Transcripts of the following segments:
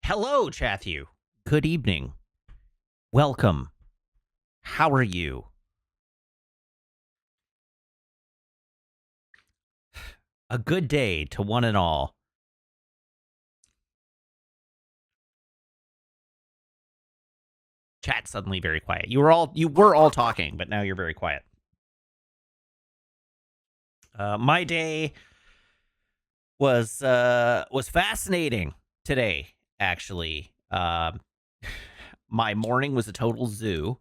Hello, Chathu. Good evening. Welcome. How are you? A good day to one and all. Chat suddenly very quiet. You were all talking, but now you're very quiet. My day was fascinating today. Actually, my morning was a total zoo,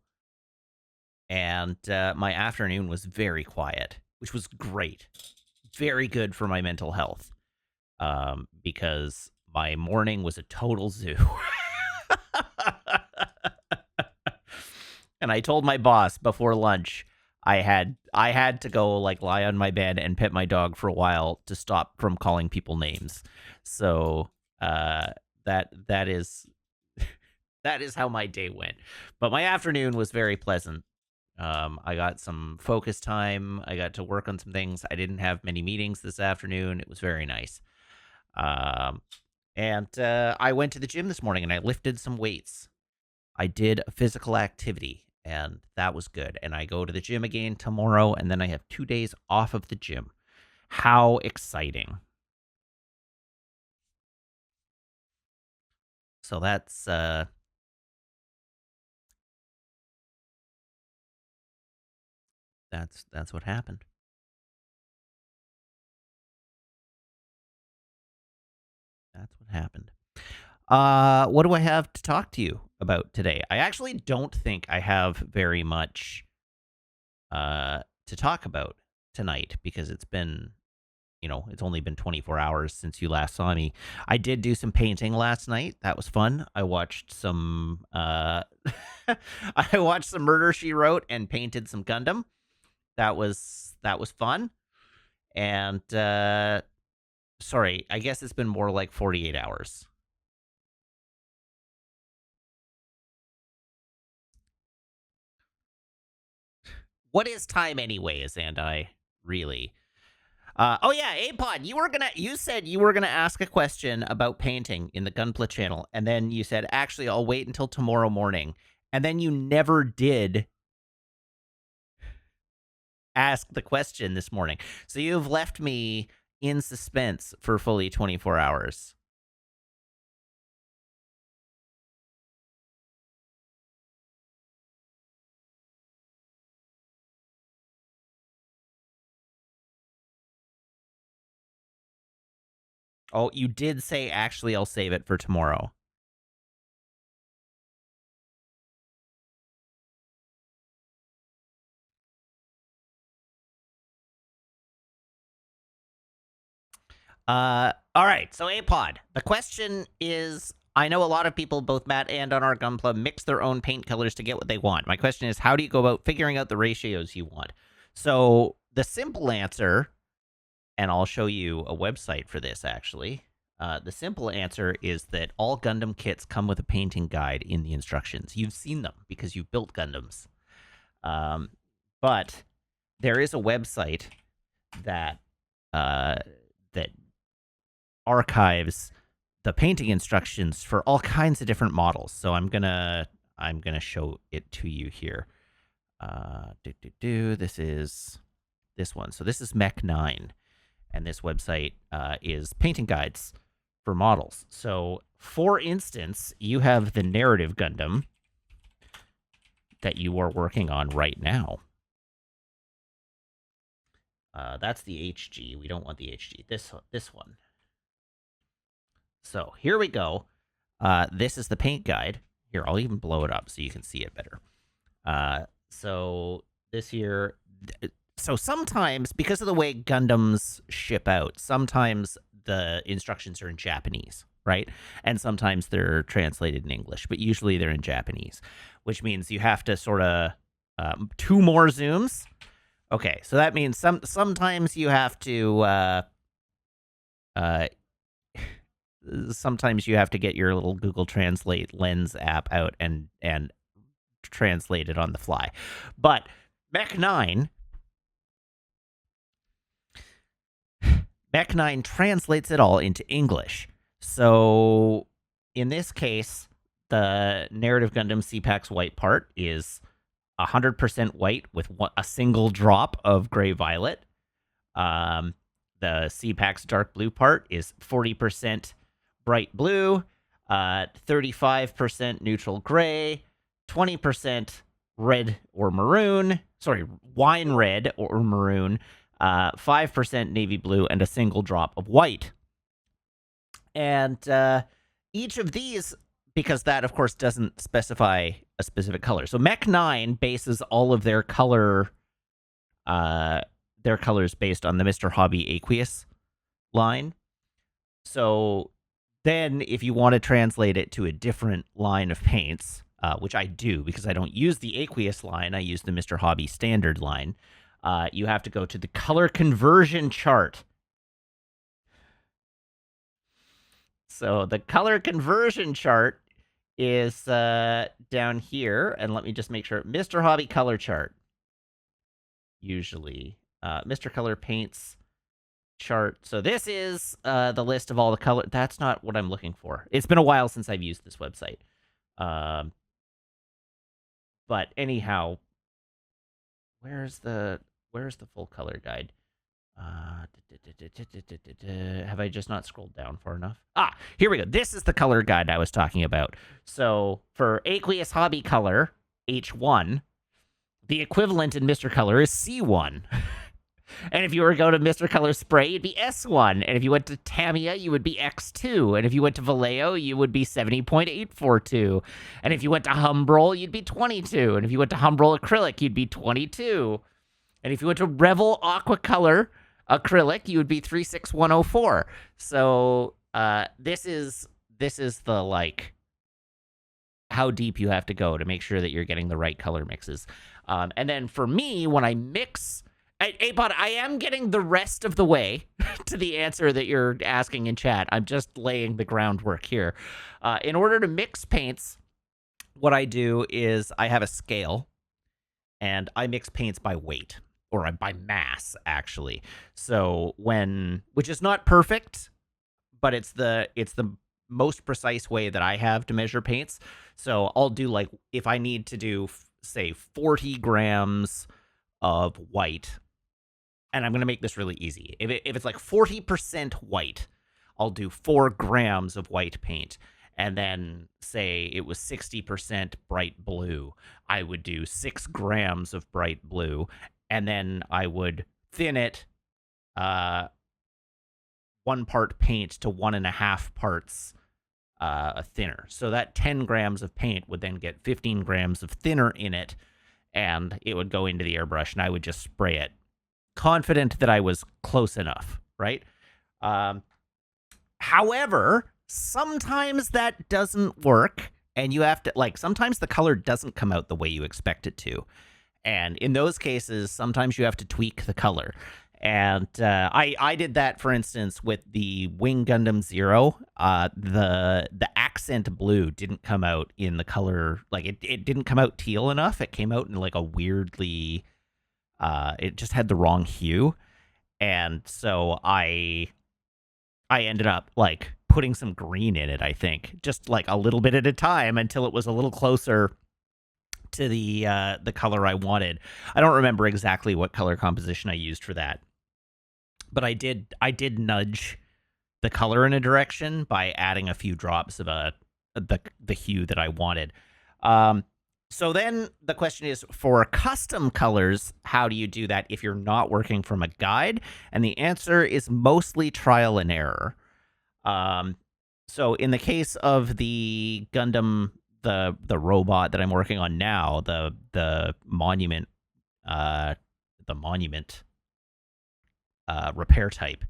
and my afternoon was very quiet, which was great. Very good for my mental health. Because my morning was a total zoo. And I told my boss before lunch I had to go like lie on my bed and pet my dog for a while to stop from calling people names. So that is that is how my day went. But my afternoon was very pleasant. I got some focus time. I got to work on some things. I didn't have many meetings this afternoon. It was very nice. Um, and I went to the gym this morning and I lifted some weights. I did a physical activity and that was good. And I go to the gym again tomorrow and then I have 2 days off of the gym. How exciting. So that's what happened. That's what happened. What do I have to talk to you about today? I actually don't think I have very much to talk about tonight because it's only been 24 hours since you last saw me. I did do some painting last night. That was fun. I watched some I watched some Murder She Wrote and painted some Gundam. That was fun. And sorry, I guess it's been more like 48 hours. What is time anyway, and I really. Oh yeah, Apod, you said you were gonna ask a question about painting in the Gunpla channel, and then you said, actually, I'll wait until tomorrow morning. And then you never did ask the question this morning. So you've left me in suspense for fully 24 hours. Oh, you did say, actually, I'll save it for tomorrow. All right. So, Apod, the question is, I know a lot of people, both Matt and on our Gunpla, mix their own paint colors to get what they want. My question is, how do you go about figuring out the ratios you want? So, the simple answer, and I'll show you a website for this actually. The simple answer is that all Gundam kits come with a painting guide in the instructions. You've seen them because you've built Gundams. Um, but there is a website that that archives the painting instructions for all kinds of different models. So I'm gonna show it to you here. This is this one. So this is Mech 9, and this website is painting guides for models. So, for instance, you have the narrative Gundam that you are working on right now. That's the HG. We don't want the HG. This one. So here we go. This is the paint guide. Here, I'll even blow it up so you can see it better. So this here. So sometimes, because of the way Gundams ship out, sometimes the instructions are in Japanese, right? And sometimes they're translated in English, but usually they're in Japanese, which means you have to sort of two more zooms. Okay, so that means sometimes you have to sometimes you have to get your little Google Translate Lens app out and translate it on the fly. But Mech 9 translates it all into English. So in this case, the Narrative Gundam CPAX white part is 100% white with a single drop of gray-violet. The CPAX dark blue part is 40% bright blue, 35% neutral gray, 20% red or maroon, wine red or maroon, 5% navy blue, and a single drop of white. And each of these, because that, of course, doesn't specify a specific color. So Mech 9 bases all of their colors based on the Mr. Hobby Aqueous line. So then if you want to translate it to a different line of paints, which I do because I don't use the Aqueous line, I use the Mr. Hobby standard line, you have to go to the color conversion chart. So the color conversion chart is down here, and let me just make sure. Mr. Hobby color chart. Usually, Mr. Color Paints chart. So this is the list of all the color. That's not what I'm looking for. It's been a while since I've used this website. But anyhow, where's the full color guide? Have I just not scrolled down far enough? Here we go. This is the color guide I was talking about. So for Aqueous Hobby Color H1, the equivalent in Mr. Color is C1. And if you were to go to Mr. Color Spray, you'd be S1. And if you went to Tamiya, you would be X2. And if you went to Vallejo, you would be 70.842. And if you went to Humbrol, you'd be 22. And if you went to Humbrol Acrylic, you'd be 22. And if you went to Revel Aquacolor Acrylic, you would be 36104. So this is the, like, how deep you have to go to make sure that you're getting the right color mixes. And then for me, when I mix... Apod, I am getting the rest of the way to the answer that you're asking in chat. I'm just laying the groundwork here. In order to mix paints, what I do is I have a scale, and I mix paints by weight, or by mass, actually. So which is not perfect, but it's the most precise way that I have to measure paints. So I'll do, like, if I need to do, say, 40 grams of white, and I'm going to make this really easy. If it's like 40% white, I'll do 4 grams of white paint. And then, say it was 60% bright blue, I would do 6 grams of bright blue. And then I would thin it 1 part paint to 1.5 parts thinner. So that 10 grams of paint would then get 15 grams of thinner in it, and it would go into the airbrush, and I would just spray it, confident that I was close enough, right? However, sometimes that doesn't work, and you have to, like, sometimes the color doesn't come out the way you expect it to. And in those cases, sometimes you have to tweak the color. And I did that, for instance, with the Wing Gundam Zero. The accent blue didn't come out in the color, like, it didn't come out teal enough. It came out in, like, a weirdly, it just had the wrong hue. And so I ended up, like, putting some green in it, I think, just, like, a little bit at a time until it was a little closer to the color I wanted. I don't remember exactly what color composition I used for that, but I did nudge the color in a direction by adding a few drops of the hue that I wanted. So then the question is, for custom colors, how do you do that if you're not working from a guide? And the answer is mostly trial and error. So in the case of the Gundam, the robot that I'm working on now, the monument repair type,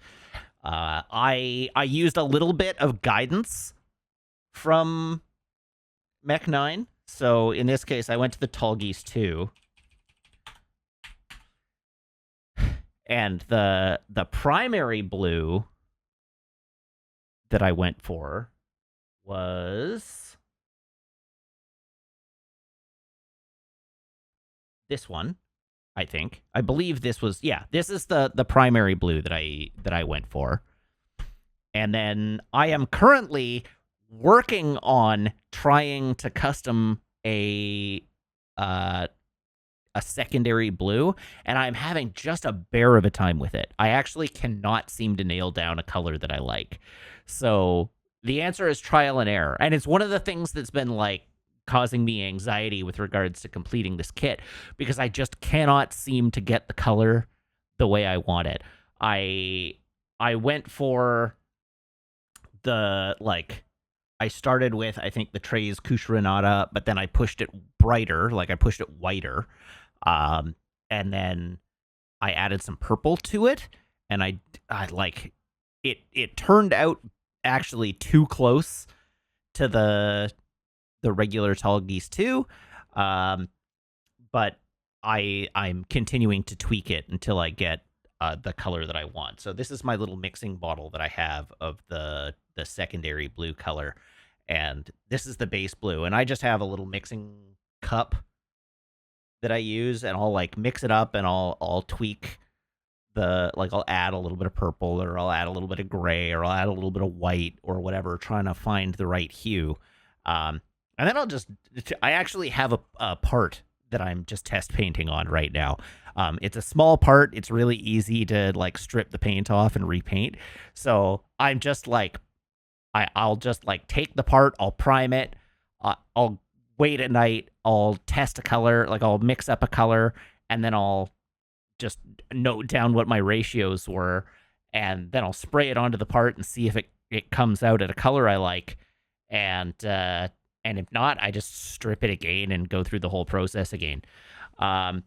I used a little bit of guidance from Mech 9. So in this case, I went to the Tallgeese 2, and the primary blue that I went for was this one, I think. I believe this was, yeah, this is the primary blue that I went for. And then I am currently working on trying to custom uh, a secondary blue, and I'm having just a bear of a time with it. I actually cannot seem to nail down a color that I like. So the answer is trial and error. And it's one of the things that's been like causing me anxiety with regards to completing this kit, because I just cannot seem to get the color the way I want it. I went for the like I started with, I think, the Trey's Kushrenata, but then I pushed it brighter, like I pushed it whiter. And then I added some purple to it, and I like it turned out actually too close to the regular Tall Geese 2. But I'm continuing to tweak it until I get the color that I want. So this is my little mixing bottle that I have of the secondary blue color, and this is the base blue. And I just have a little mixing cup that I use, and I'll like mix it up, and I'll tweak I'll add a little bit of purple, or I'll add a little bit of gray, or I'll add a little bit of white, or whatever, trying to find the right hue. And then I actually have a part that I'm just test painting on right now. It's a small part. It's really easy to like strip the paint off and repaint. So I'm just like, I'll just like take the part, I'll prime it, I'll wait at night, I'll test a color, like I'll mix up a color, and then I'll just note down what my ratios were, and then I'll spray it onto the part and see if it comes out at a color I like. And if not, I just strip it again and go through the whole process again. How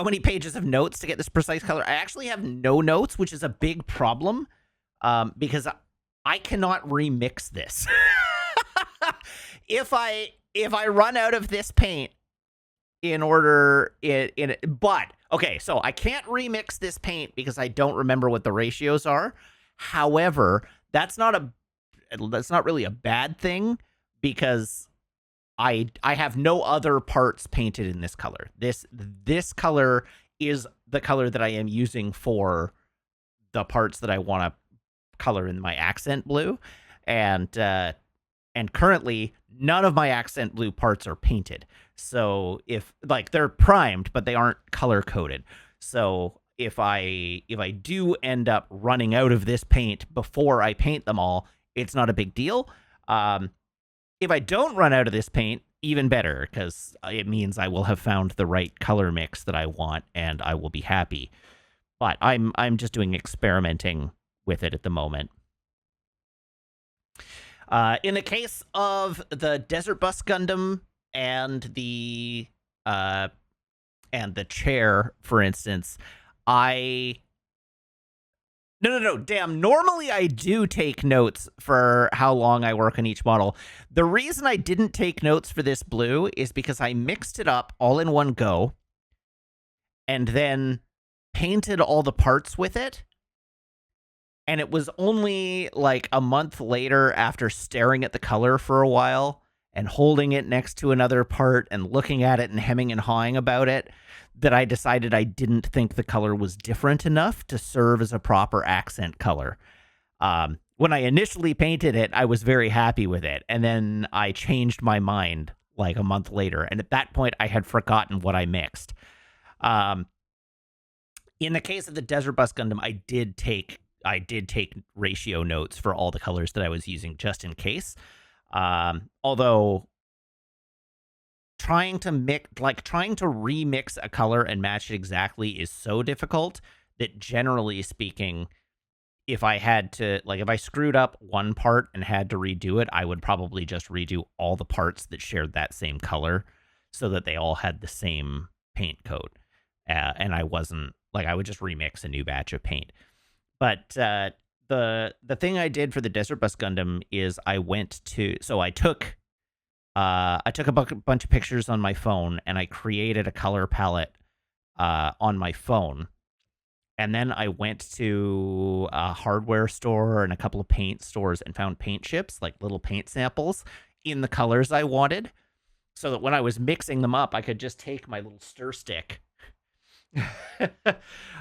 many pages of notes to get this precise color? I actually have no notes, which is a big problem, because I cannot remix this. If I run out of this paint but okay, so I can't remix this paint because I don't remember what the ratios are. However, that's not really a bad thing, because I have no other parts painted in this color. This color is the color that I am using for the parts that I want to color in my accent blue, and currently none of my accent blue parts are painted. So if like they're primed, but they aren't color coded. So if I do end up running out of this paint before I paint them all, it's not a big deal. If I don't run out of this paint, even better, because it means I will have found the right color mix that I want, and I will be happy. But I'm just doing experimenting with it at the moment. In the case of the Desert Bus Gundam and the chair, for instance, No. Damn. Normally I do take notes for how long I work on each model. The reason I didn't take notes for this blue is because I mixed it up all in one go and then painted all the parts with it. And it was only like a month later, after staring at the color for a while and holding it next to another part and looking at it and hemming and hawing about it, that I decided I didn't think the color was different enough to serve as a proper accent color. When I initially painted it, I was very happy with it. And then I changed my mind like a month later. And at that point, I had forgotten what I mixed. In the case of the Desert Bus Gundam, I did take ratio notes for all the colors that I was using, just in case. Although trying to remix a color and match it exactly is so difficult that, generally speaking, if I screwed up one part and had to redo it, I would probably just redo all the parts that shared that same color so that they all had the same paint coat. And I would just remix a new batch of paint. But the thing I did for the Desert Bus Gundam is I took a bunch of pictures on my phone, and I created a color palette on my phone. And then I went to a hardware store and a couple of paint stores and found paint chips, like little paint samples, in the colors I wanted, so that when I was mixing them up, I could just take my little stir stick.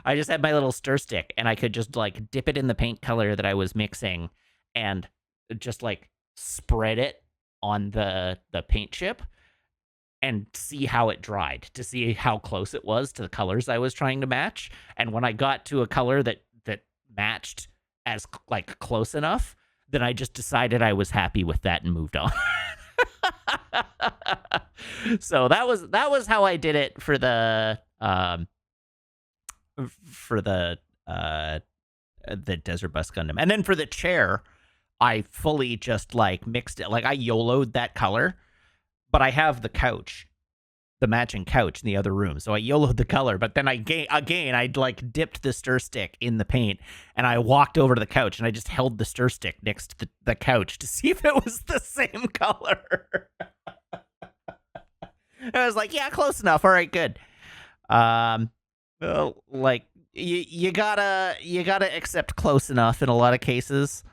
I just had my little stir stick, and I could just like dip it in the paint color that I was mixing and just like spread it on the paint chip and see how it dried, to see how close it was to the colors I was trying to match. And when I got to a color that matched as like close enough, then I just decided I was happy with that and moved on. So that was how I did it for the Desert Bus Gundam. And then for the chair, I fully just like mixed it. Like I YOLO'd that color, but I have the couch, the matching couch in the other room. So I YOLO'd the color, but then I'd like dipped the stir stick in the paint and I walked over to the couch and I just held the stir stick next to the couch to see if it was the same color. I was like, yeah, close enough. All right, good. Well, like you gotta accept close enough in a lot of cases.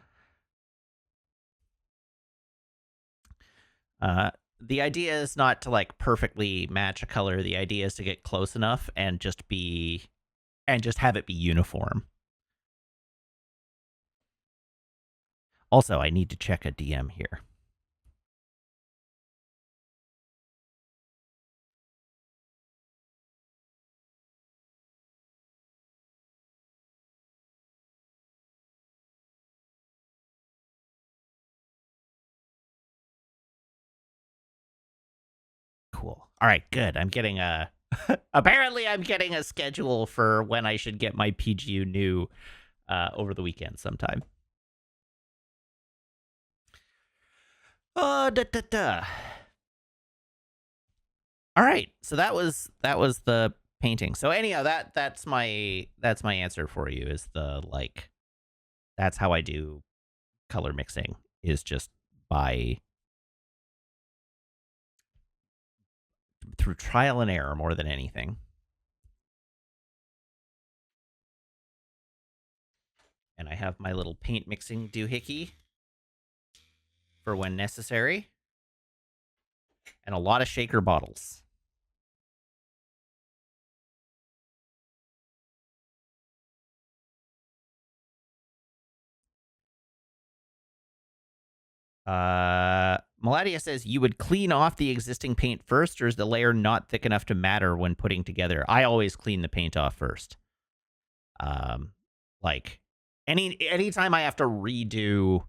The idea is not to like perfectly match a color. The idea is to get close enough and just have it be uniform. Also, I need to check a DM here. Cool. All right, good. I'm getting a apparently I'm getting a schedule for when I should get my PGU new over the weekend sometime. Da, da, da. All right, so that was the painting. So anyhow, that's my answer for you. Is the like that's how I do color mixing, is just through trial and error more than anything. And I have my little paint mixing doohickey for when necessary, and a lot of shaker bottles. Maladia says, you would clean off the existing paint first, or is the layer not thick enough to matter when putting together? I always clean the paint off first. Like anytime I have to redo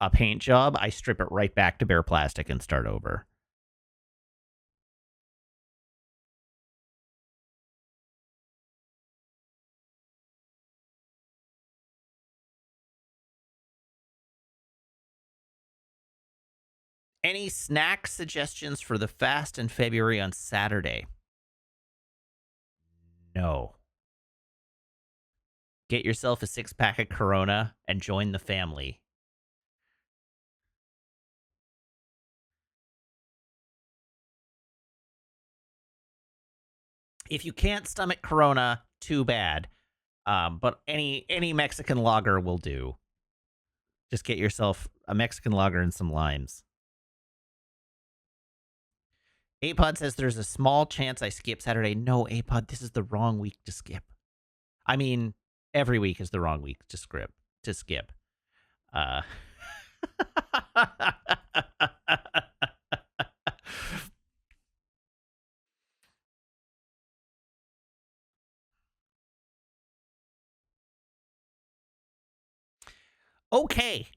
a paint job, I strip it right back to bare plastic and start over. Any snack suggestions for the fast in February on Saturday? No. Get yourself a 6-pack of Corona and join the family. If you can't stomach Corona, too bad. But any Mexican lager will do. Just get yourself a Mexican lager and some limes. Apod says there's a small chance I skip Saturday. No, Apod, this is the wrong week to skip. I mean, every week is the wrong week to skip. Okay.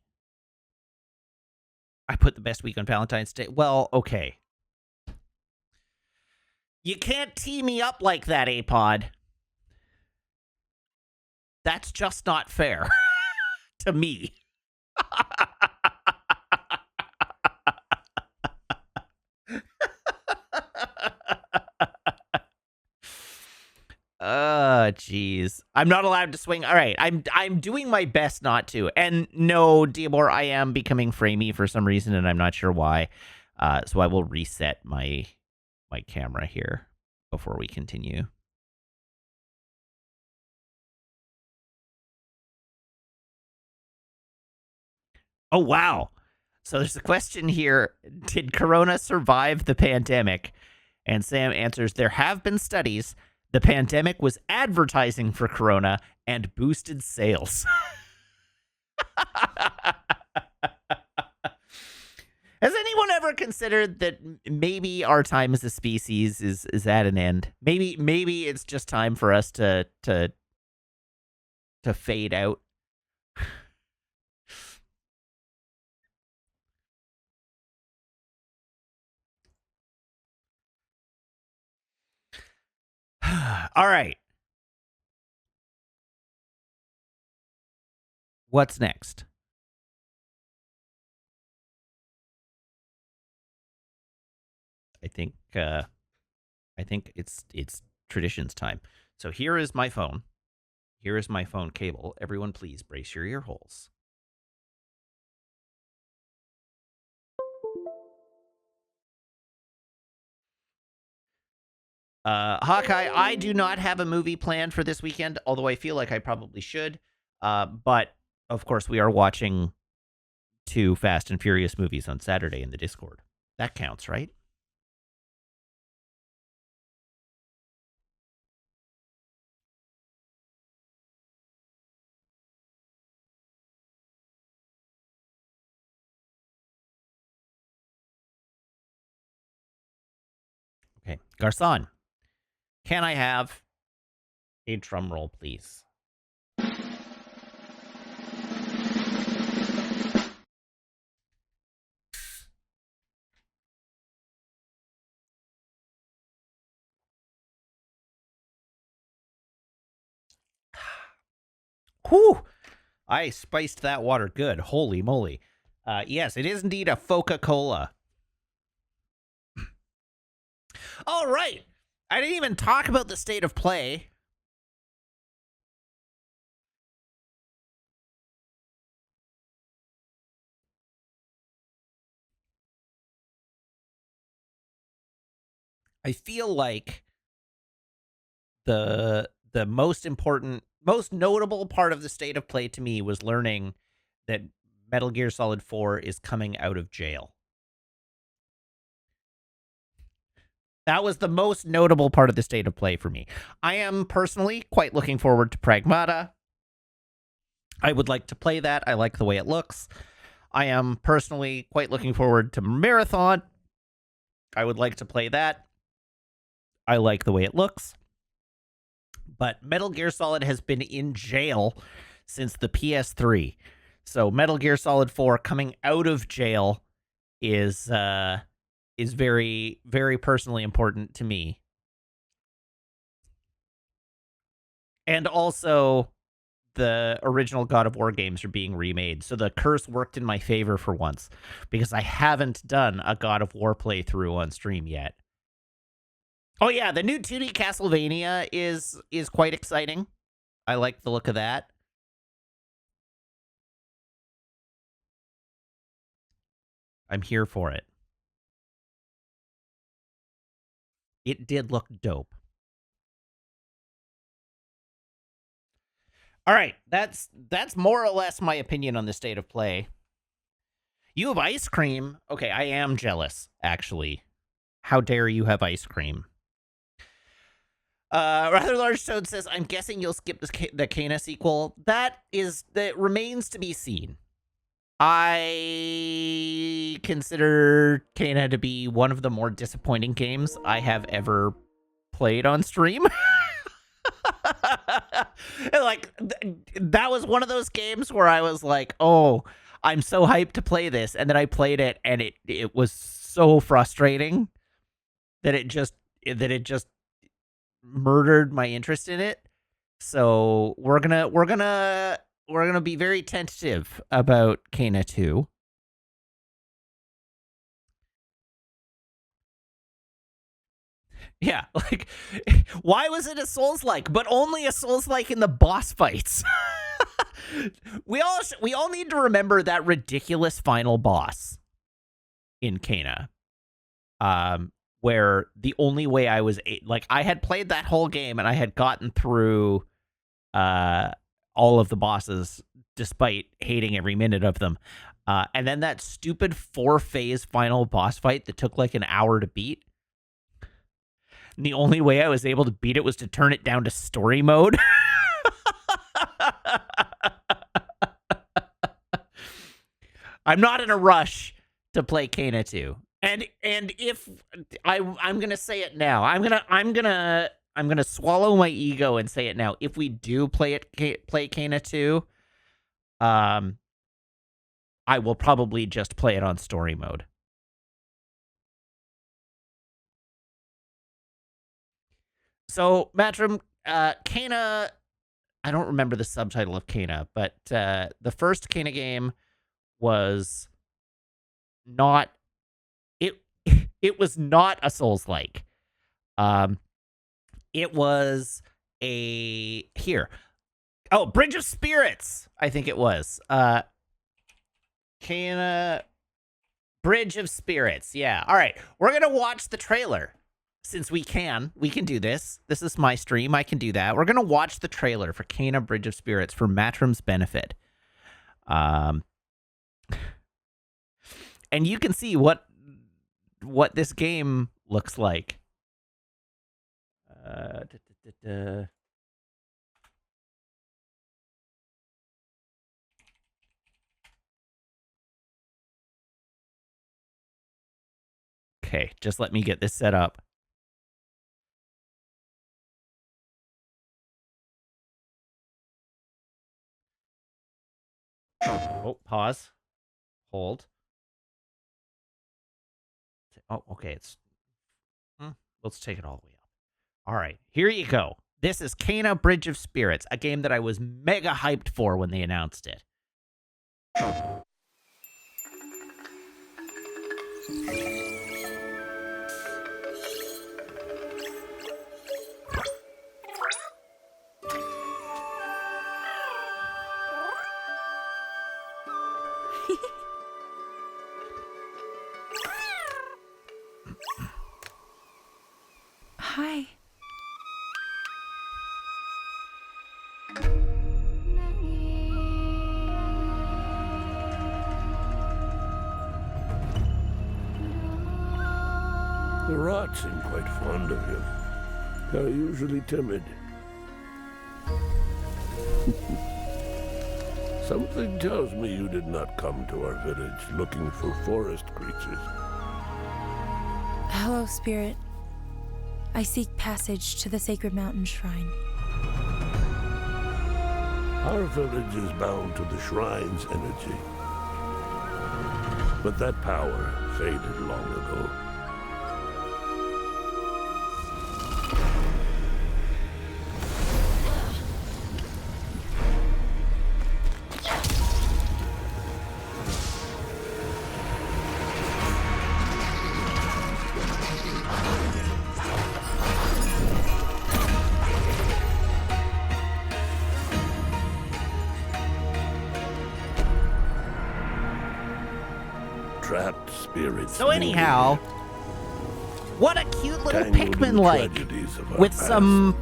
I put the best week on Valentine's Day. Well, okay. You can't tee me up like that, Apod. That's just not fair to me. Jeez. I'm not allowed to swing. All right, I'm doing my best not to. And no, Diabor, I am becoming framey for some reason, and I'm not sure why. So I will reset my camera here before we continue. Oh, wow. So there's a question here. Did Corona survive the pandemic? And Sam answers, there have been studies. The pandemic was advertising for Corona and boosted sales. anyone ever considered that maybe our time as a species is at an end? Maybe it's just time for us to fade out. All right. What's next? I think it's traditions time. So here is my phone. Here is my phone cable. Everyone, please brace your ear holes. Hawkeye, I do not have a movie planned for this weekend, although I feel like I probably should. But of course, we are watching 2 Fast and Furious movies on Saturday in the Discord. That counts, right? Okay. Garcon, can I have a drum roll, please? Whew! I spiced that water good. Holy moly. Yes, it is indeed a Coca-Cola. All right. I didn't even talk about the state of play. I feel like the most important, most notable part of the state of play to me was learning that Metal Gear Solid 4 is coming out of jail. That was the most notable part of the state of play for me. I am personally quite looking forward to Pragmata. I would like to play that. I like the way it looks. I am personally quite looking forward to Marathon. I would like to play that. I like the way it looks. But Metal Gear Solid has been in jail since the PS3. So Metal Gear Solid 4 coming out of jail is very, very personally important to me. And also, the original God of War games are being remade. So the curse worked in my favor for once, because I haven't done a God of War playthrough on stream yet. Oh yeah, the new 2D Castlevania is quite exciting. I like the look of that. I'm here for it. It did look dope. All right, that's more or less my opinion on the state of play. You have ice cream? Okay, I am jealous, actually. How dare you have ice cream? Rather Large Toad says, I'm guessing you'll skip the Kana sequel. That remains to be seen. I consider Kana to be one of the more disappointing games I have ever played on stream. Like, that was one of those games where I was like, oh, I'm so hyped to play this. And then I played it, and it was so frustrating that it just murdered my interest in it. So we're gonna be very tentative about Kana 2. Yeah, like, why was it a Souls-like? But only a Souls-like in the boss fights. we all need to remember that ridiculous final boss in Kana. Where the only way I was I had played that whole game and I had gotten through all of the bosses despite hating every minute of them. And then that stupid 4-phase final boss fight that took like an hour to beat. And the only way I was able to beat it was to turn it down to story mode. I'm not in a rush to play Kena 2. And if I'm gonna say it now, I'm gonna swallow my ego and say it now. If we do play Kena 2, I will probably just play it on story mode. So, Matrim, Kena, I don't remember the subtitle of Kena, but the first Kena game was not it was not a Souls-like. It was Bridge of Spirits, I think it was. Kena Bridge of Spirits. Yeah. All right. We're going to watch the trailer. Since we can do this. This is my stream. I can do that. We're going to watch the trailer for Kena Bridge of Spirits for Matrim's benefit. And you can see what this game looks like. Okay, just let me get this set up. Oh, pause. Hold. Oh, okay. Let's take it all the way up. All right, here you go. This is Kena Bridge of Spirits, a game that I was mega hyped for when they announced it. Hi. The rats seem quite fond of you. They're usually timid. Something tells me you did not come to our village looking for forest creatures. Hello, Spirit. I seek passage to the sacred mountain shrine. Our village is bound to the shrine's energy. But that power faded long ago. Trapped spirits. So anyhow, what a cute little Pikmin-like with some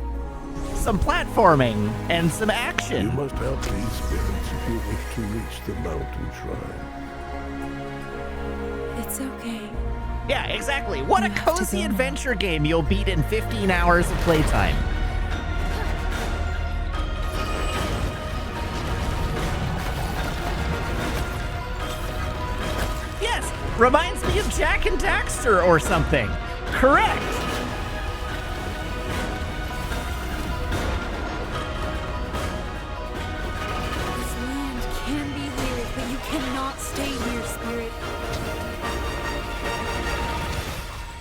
platforming and some action. You must help these spirits if you wish to reach the mountain shrine. It's okay. Yeah, exactly. What You a have to cozy go now. adventure game you'll beat in 15 hours of playtime. Yes, reminds me of Jack and Daxter or something. Correct. This land can be weird, but you cannot stay here, Spirit.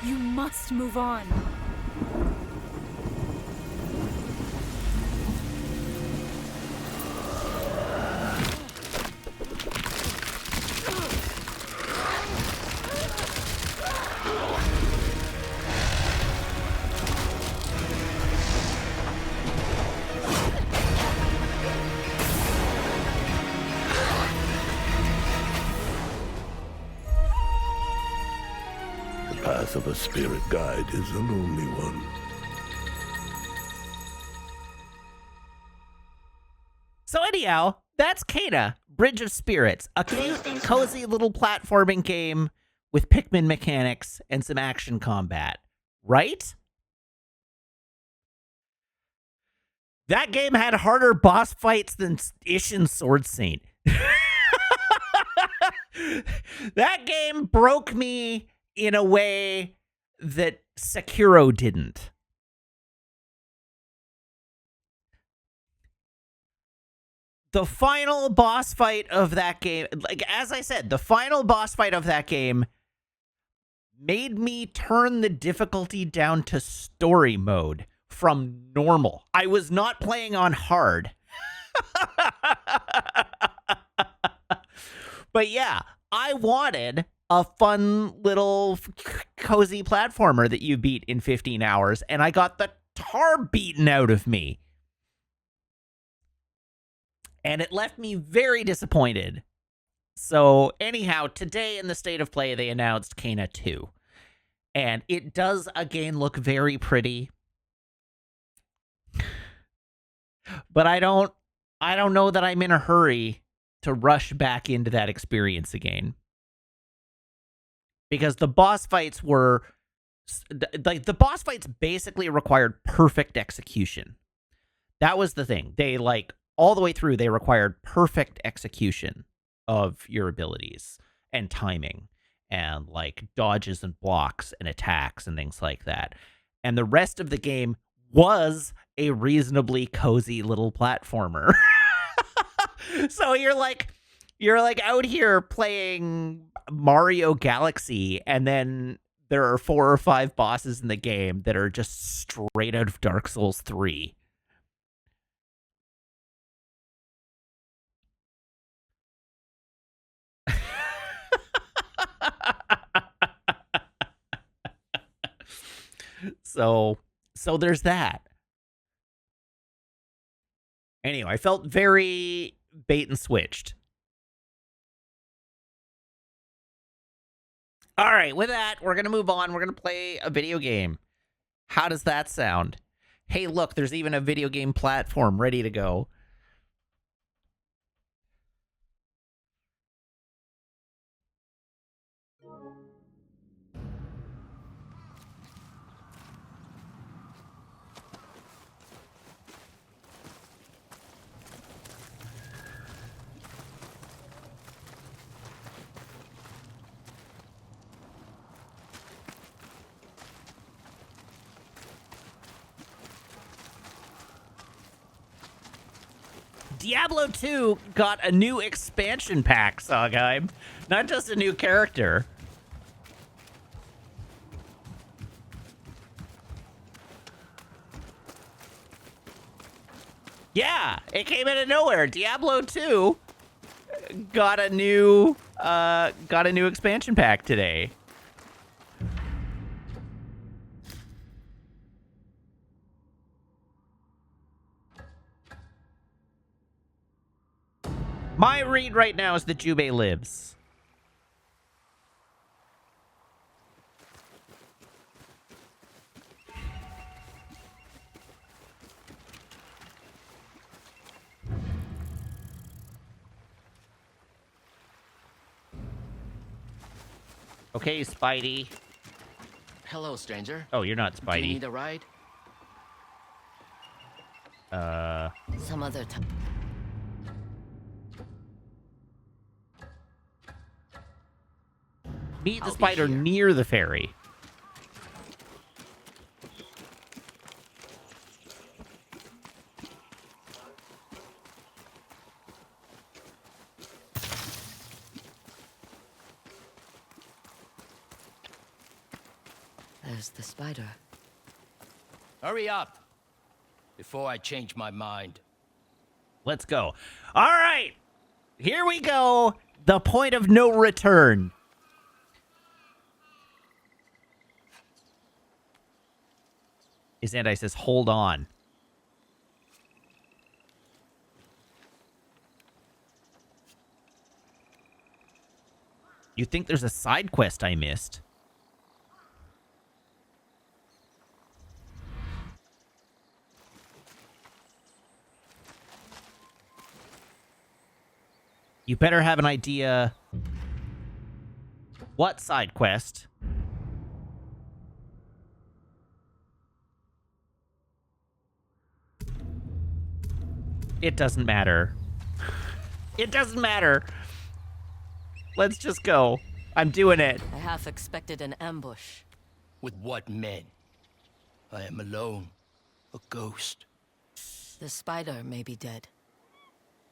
You must move on. The path of a spirit guide is a lonely one. So anyhow, that's Kena, Bridge of Spirits, a cute, cozy little platforming game with Pikmin mechanics and some action combat, right? That game had harder boss fights than Ishin Sword Saint. That game broke me in a way that Sekiro didn't. The final boss fight of that game, like as I said, the final boss fight of that game made me turn the difficulty down to story mode from normal. I was not playing on hard. But yeah, I wanted a fun little cozy platformer that you beat in 15 hours, and I got the tar beaten out of me. And it left me very disappointed. So anyhow, today in the State of Play, they announced Kena 2. And it does, again, look very pretty. But I don't know that I'm in a hurry to rush back into that experience again. Because the boss fights were... like, the boss fights basically required perfect execution. That was the thing. They, like, all the way through, they required perfect execution of your abilities and timing and, like, dodges and blocks and attacks and things like that. And the rest of the game was a reasonably cozy little platformer. So you're like out here playing Mario Galaxy, and then there are 4 or 5 bosses in the game that are just straight out of Dark Souls 3. So there's that. Anyway, I felt very bait and switched. All right, with that, we're going to move on. We're going to play a video game. How does that sound? Hey, look, there's even a video game platform ready to go. Diablo 2 got a new expansion pack, Sogheim. Not just a new character. Yeah, it came out of nowhere. Diablo 2 got a new expansion pack today. My read right now is that Jubei lives. Okay, Spidey. Hello, stranger. Oh, you're not Do you Spidey. need a ride? Some other time. Meet the I'll be spider here. near the ferry. There's the spider. Hurry up! Before I change my mind. Let's go. All right. Here we go. The point of no return. Isandai says, hold on. You think there's a side quest I missed? You better have an idea. What side quest? It doesn't matter. It doesn't matter. Let's just go. I'm doing it. I half expected an ambush. With what men? I am alone. A ghost. The spider may be dead,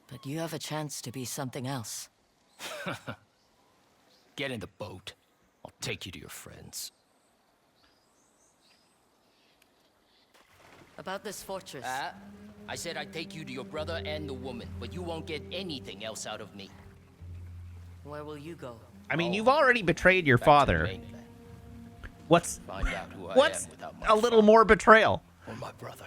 but you have a chance to be something else. Get in the boat. I'll take you to your friends. About this fortress. I said I'd take you to your brother and the woman, but you won't get anything else out of me. Where will you go? I mean, you've already betrayed your Back to the father. mainland. What's Find out who I what's am without my a little father more betrayal? or my brother.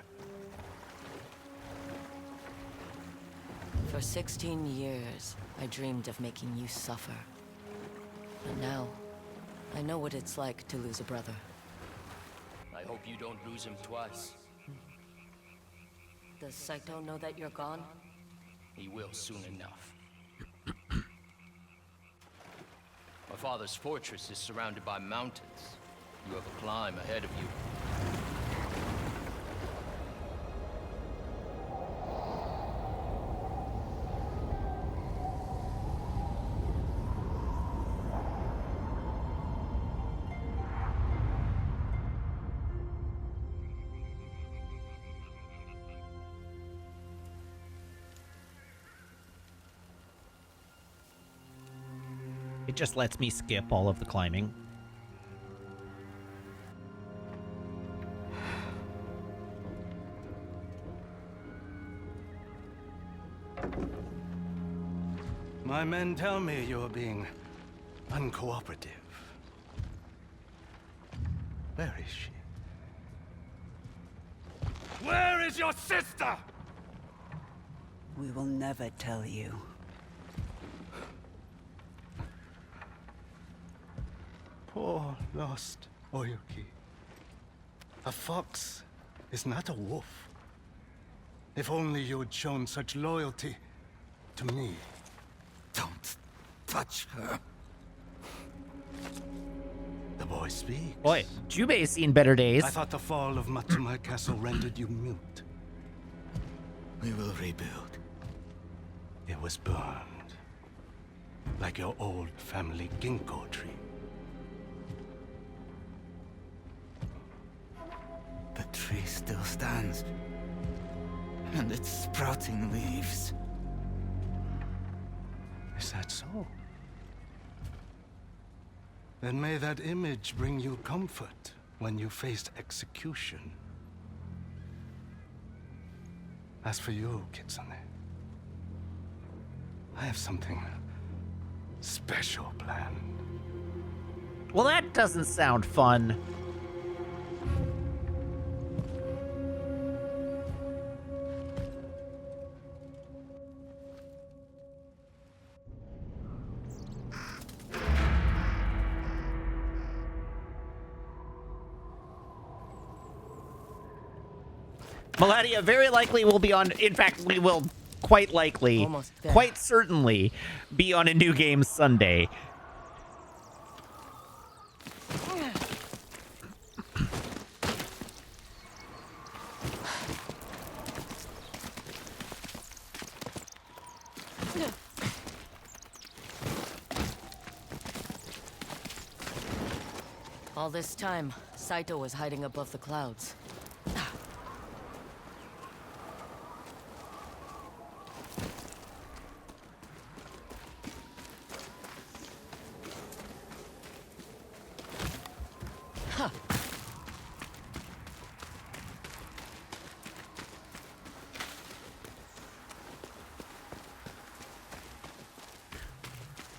For 16 years, I dreamed of making you suffer. But now, I know what it's like to lose a brother. I hope you don't lose him twice. Does Saito know that you're gone? He will soon enough. My father's fortress is surrounded by mountains. You have a climb ahead of you. It just lets me skip all of the climbing. My men tell me you're being uncooperative. Where is she? Where is your sister? We will never tell you. Poor lost Oyuki. A fox is not a wolf. If only you had shown such loyalty to me. Don't touch her. The boy speaks. Boy, Jubei's seen better days. I thought the fall of Matsumai Castle rendered you mute. We will rebuild. It was burned. Like your old family ginkgo tree. The tree still stands. And it's sprouting leaves. Is that so? Then may that image bring you comfort when you face execution. As for you, Kitsune, I have something special planned. Well, that doesn't sound fun. Melania very likely will be on. In fact, we will quite likely, Almost there. quite certainly, be on a New Games Sunday. All this time, Saito was hiding above the clouds.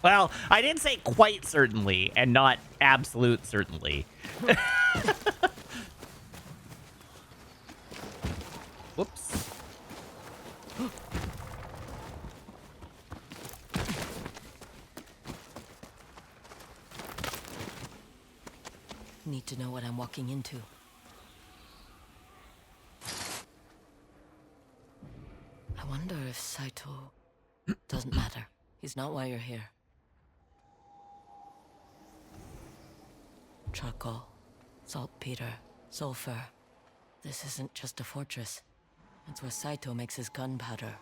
Well, I didn't say quite certainly and not absolute certainly. Whoops. Need to know what I'm walking into. I wonder if Saito... Doesn't matter. He's not why you're here. Charcoal, saltpeter, sulfur. This isn't just a fortress. It's where Saito makes his gunpowder.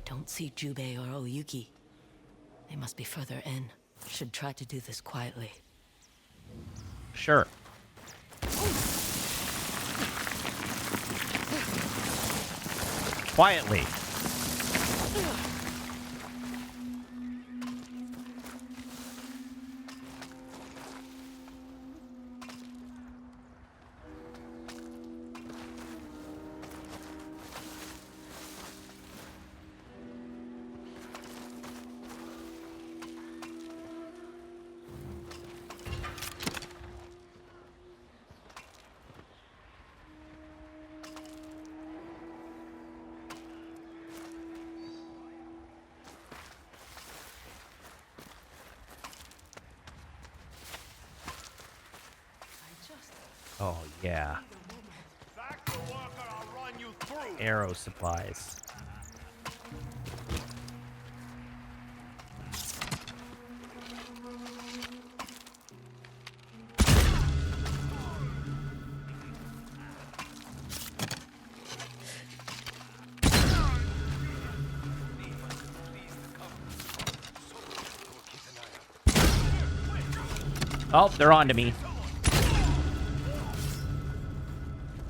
don't see Jubei or Oyuki. They must be further in. Should try to do this quietly. Sure. Quietly. Oh, yeah. Arrow supplies. Oh, they're on to me.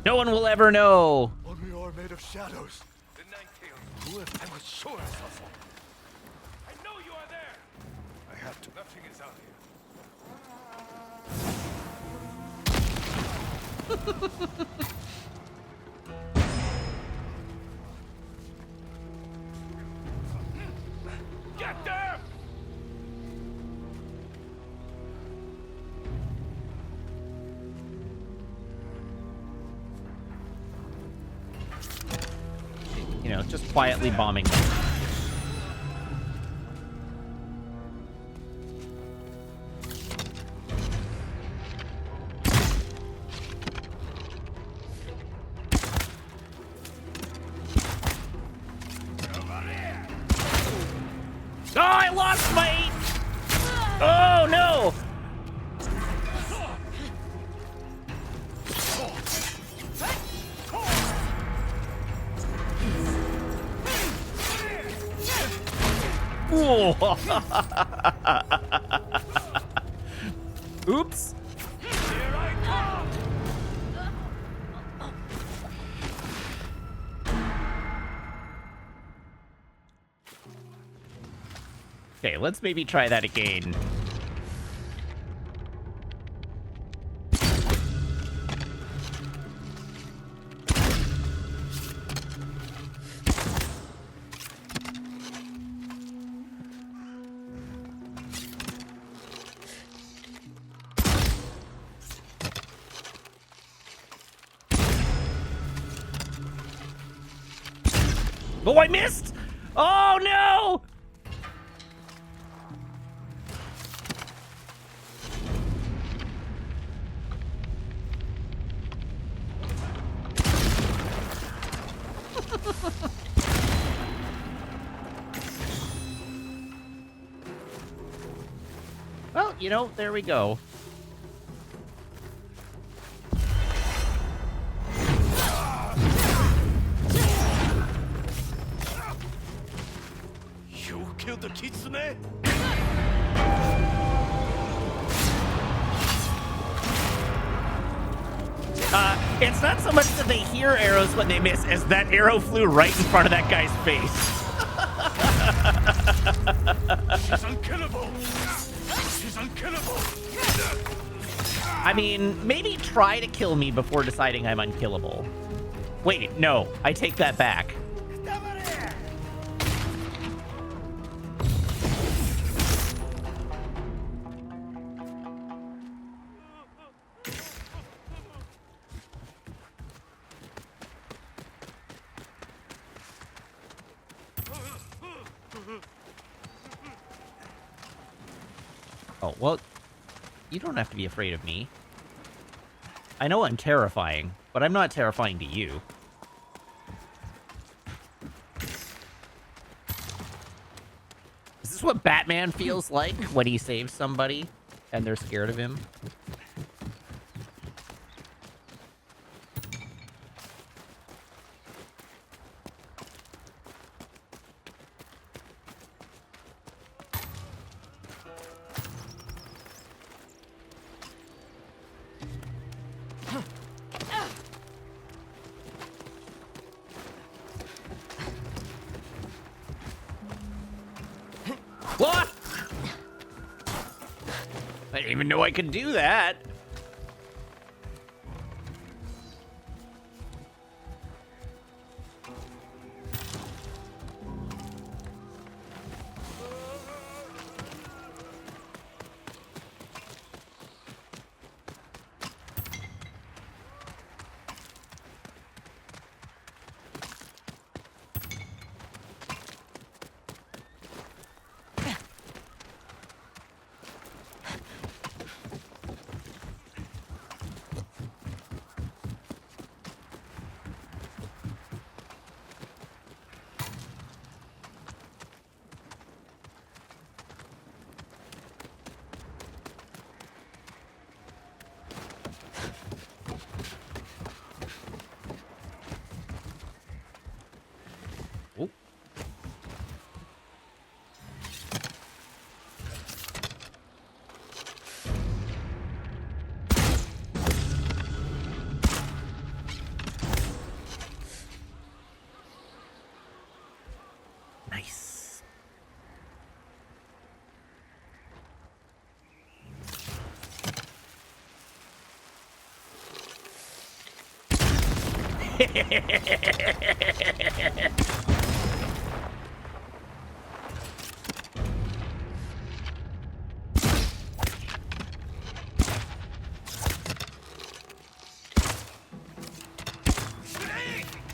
No one will ever know. Only are made of shadows. The Ninetales. Who I was sure I saw something. I know you are there. I have to. Nothing is out here. Get there! You know, just quietly bombing them. Oh, I lost my... Oh, no! Oops. Okay, let's maybe try that again. Oh, I missed! Oh, no! Well, you know, there we go. You killed the Kitsune? It's not so much that they hear arrows when they miss as that arrow flew right in front of that guy's face. She's unkillable! She's unkillable! I mean, maybe try to kill me before deciding I'm unkillable. Wait, no, I take that back. Oh, well, you don't have to be afraid of me. I know I'm terrifying, but I'm not terrifying to you. Is this what Batman feels like when he saves somebody and they're scared of him? didn't even know I could do that. Oh. Nice.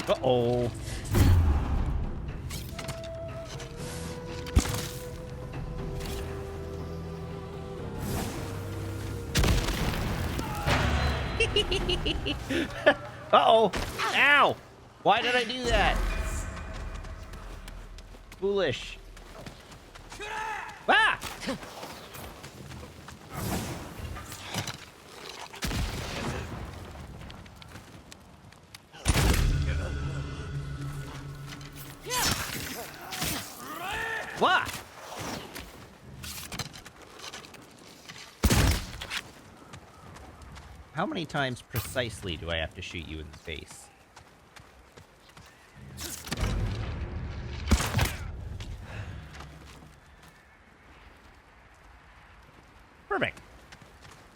Uh-oh. Uh-oh. Ow. Why did I do that? Foolish. Ah! What? How many times precisely do I have to shoot you in the face? Perfect.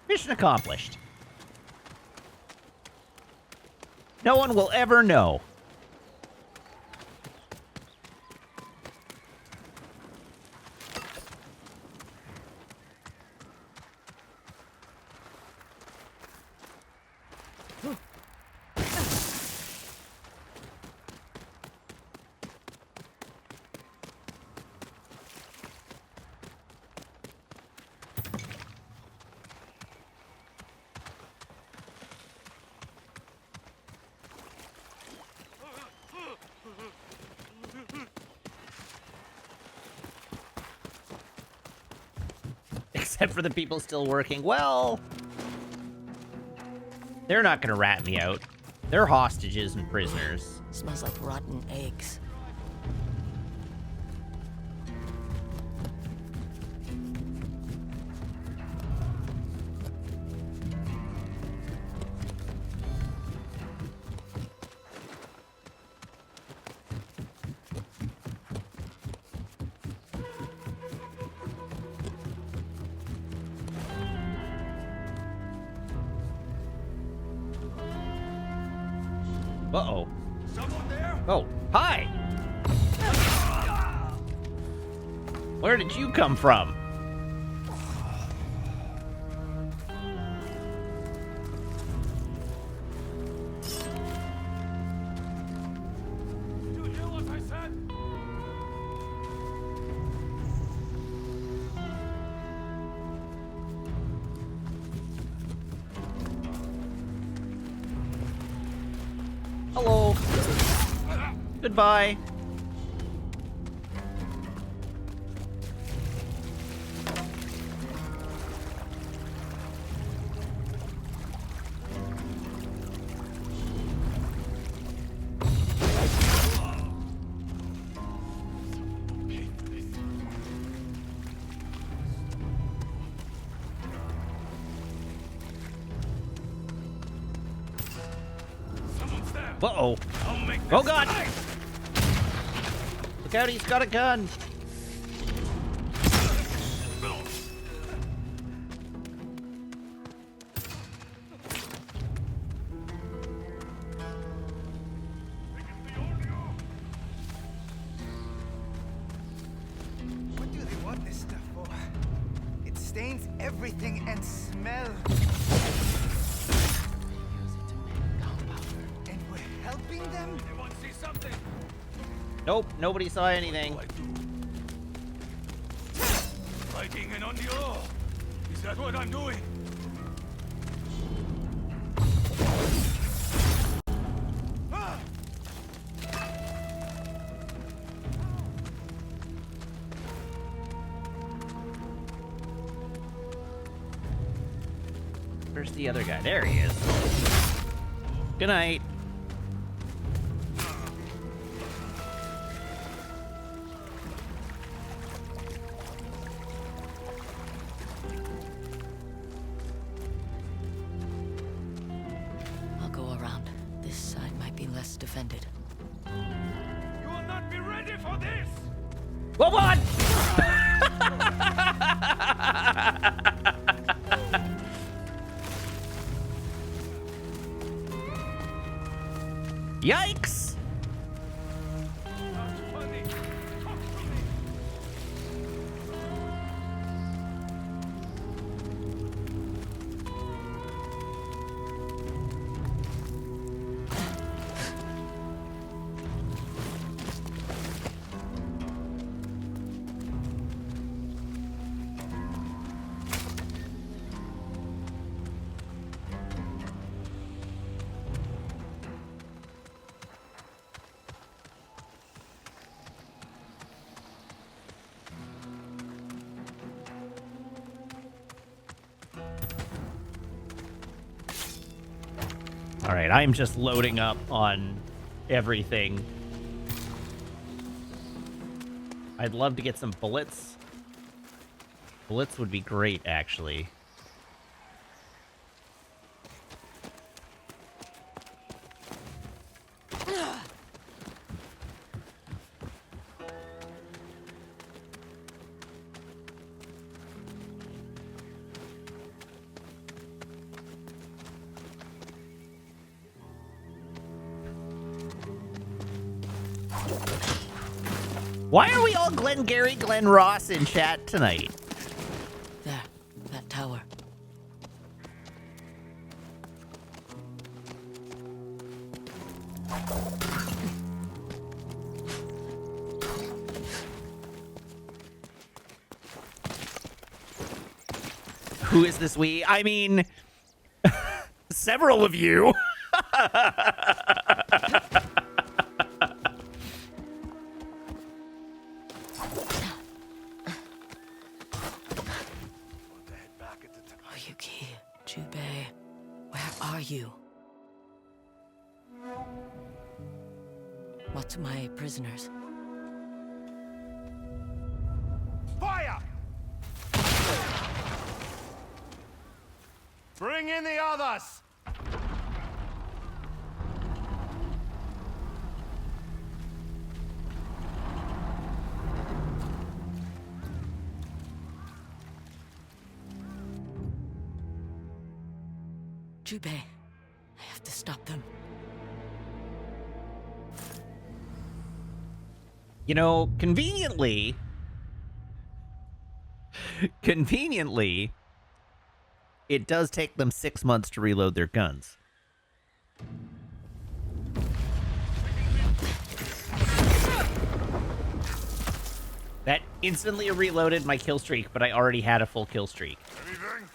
Mission accomplished. No one will ever know. Except for the people still working. Well, they're not gonna rat me out. They're hostages and prisoners. Smells like rotten eggs. Uh-oh. Someone there? Oh, hi! Where did you come from? Did you hear what I said? Hello. Goodbye. Someone's there. Uh-oh. I'll make Oh, this God. right. Look out, he's got a gun. stains everything and smell. And we're helping them? Anyone see something? Nope, nobody saw anything. Fighting an Onyo. Is that what I'm doing? Ah! Where's the other guy? There he is. Good night. I'll go around. This side might be less defended. You will not be ready for this! Well, what? Yikes! Not funny. Talk to me. All right, I'm just loading up on everything. I'd love to get some bullets. Bullets would be great, actually. Why are we all Glengarry Glen Ross in chat tonight? There, that tower. Who is this we? I mean, several of you. Oyuki, Jubei, where are you? What's my prisoners? Fire! Bring in the others! Jubei, I have to stop them. You know, conveniently, it does take them 6 months to reload their guns. That instantly reloaded my kill streak, but I already had a full kill streak. Anything?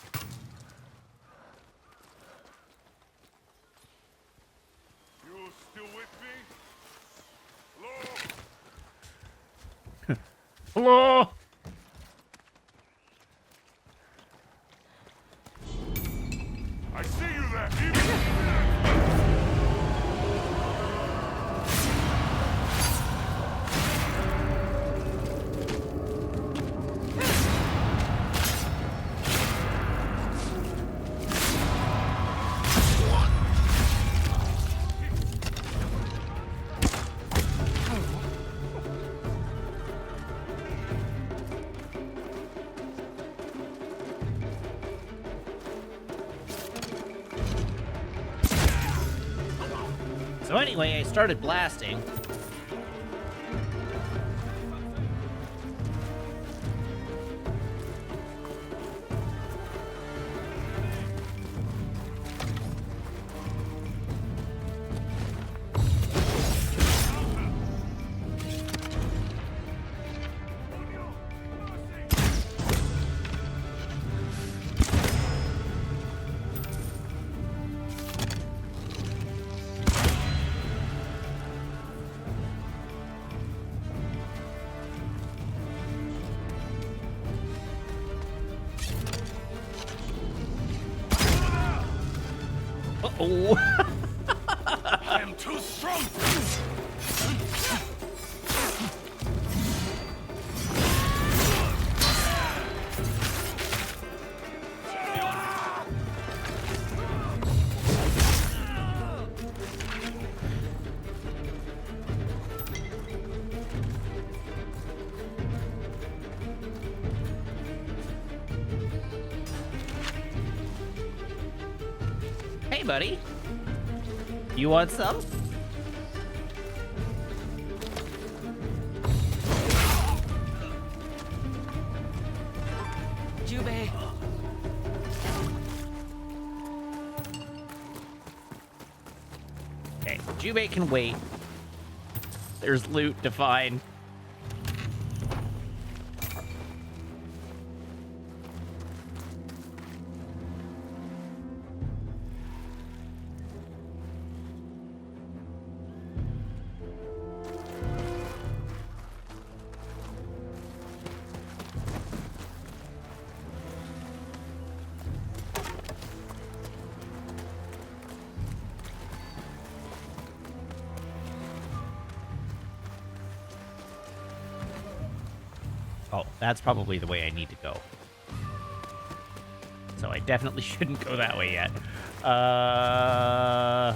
You still with me? Hello? Hello? I see you there! So anyway, I started blasting. Oh. I am too strong. Hey, buddy. You want some? Jubei. Okay, Jubei can wait. There's loot to find. Oh, that's probably the way I need to go. So I definitely shouldn't go that way yet. Huh.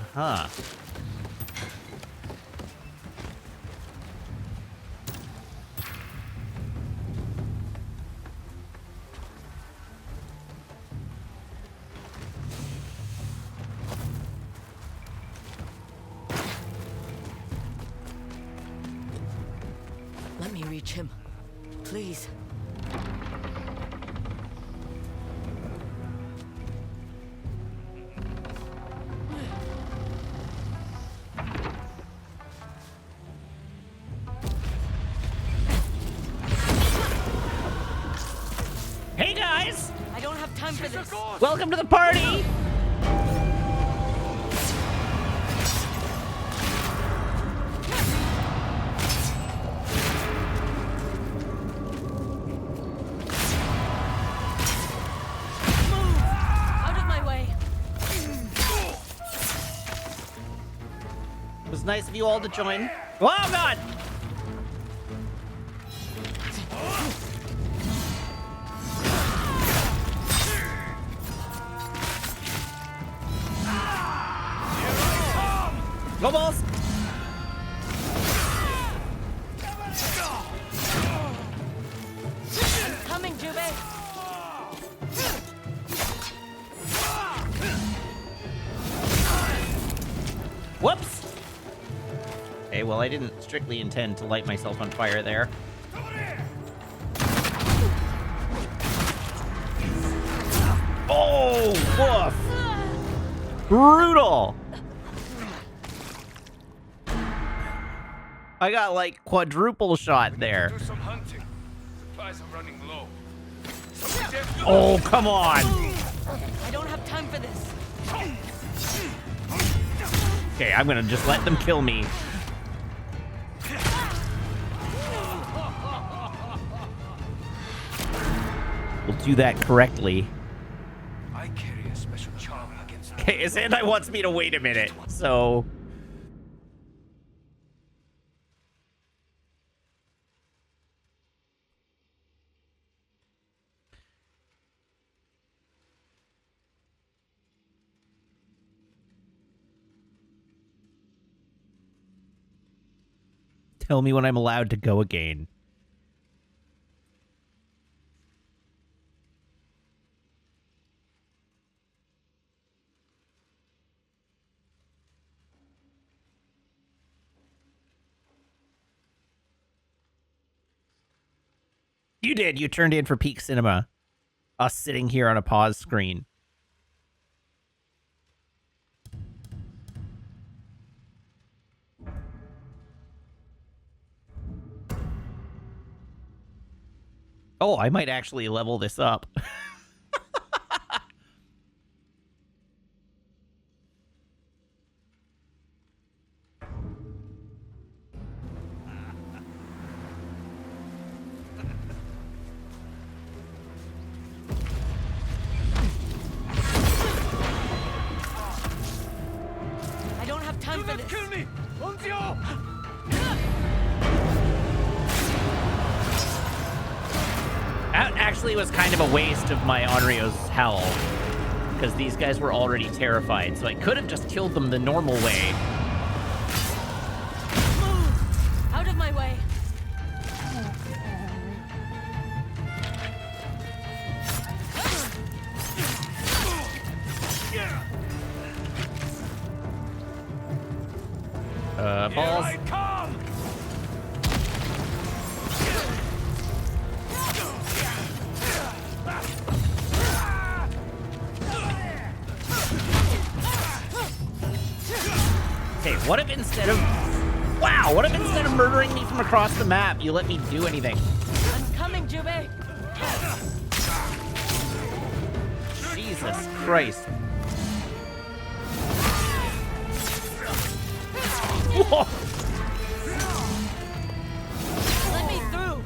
Let me reach him. Please. Hey, guys! I don't have time for this. Welcome to the party! Out of my way. It was nice of you all to join. Oh, God! Go, balls! Coming, Jubei. Whoops! Okay, well, I didn't strictly intend to light myself on fire there. Oh, woof! Brutal! I got, like, quadruple shot there. Do some hunting. Supplies are running low. Oh, come on! I don't have time for this. Okay, I'm gonna just let them kill me. We'll do that correctly. I carry a special charm against. Okay, Sandai wants me to wait a minute, so... Tell me when I'm allowed to go again. You did. You turned in for Peak Cinema. Us sitting here on a pause screen. Oh, I might actually level this up. actually was kind of a waste of my Onryo's hell, because these guys were already terrified, so I could have just killed them the normal way. Move! Out of my way! Balls. Here I come! Okay, what if instead of... Wow, what if instead of murdering me from across the map, you let me do anything? I'm coming, Jubei! Jesus Christ. Whoa! Let me through!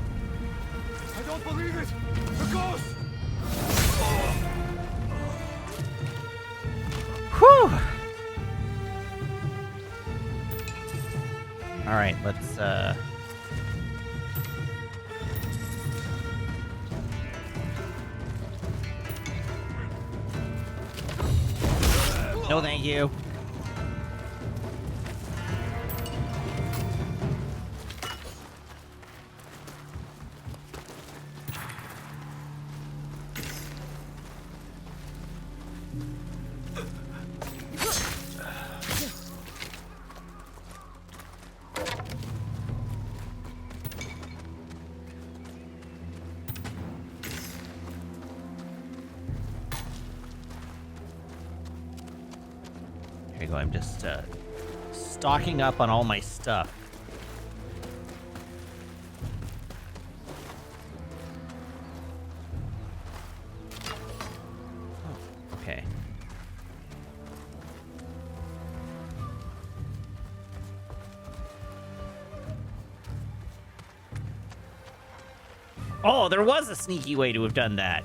I don't believe it! The ghost! Whew! Alright, let's, No, thank you. Here you go, I'm just, stocking up on all my stuff. Oh, okay. Oh, there was a sneaky way to have done that.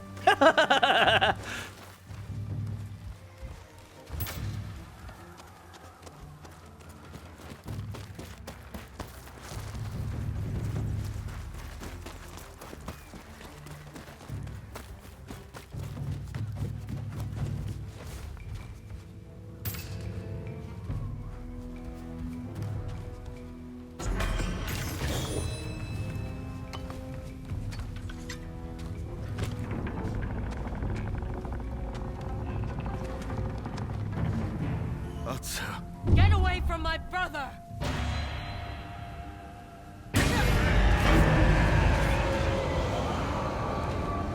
Get away from my brother!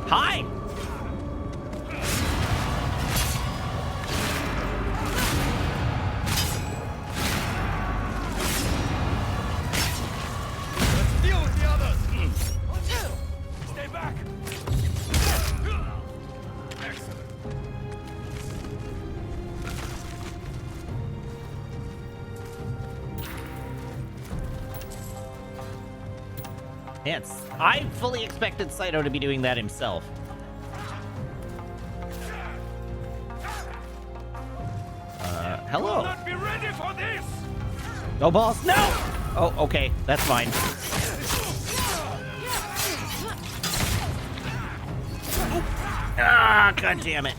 Hi! Let's deal with the others! Stay back! Excellent. Yes, I fully expected Saito to be doing that himself. Hello. Will not be ready for this! No balls. No! Oh, okay. That's fine. Ah, god damn it.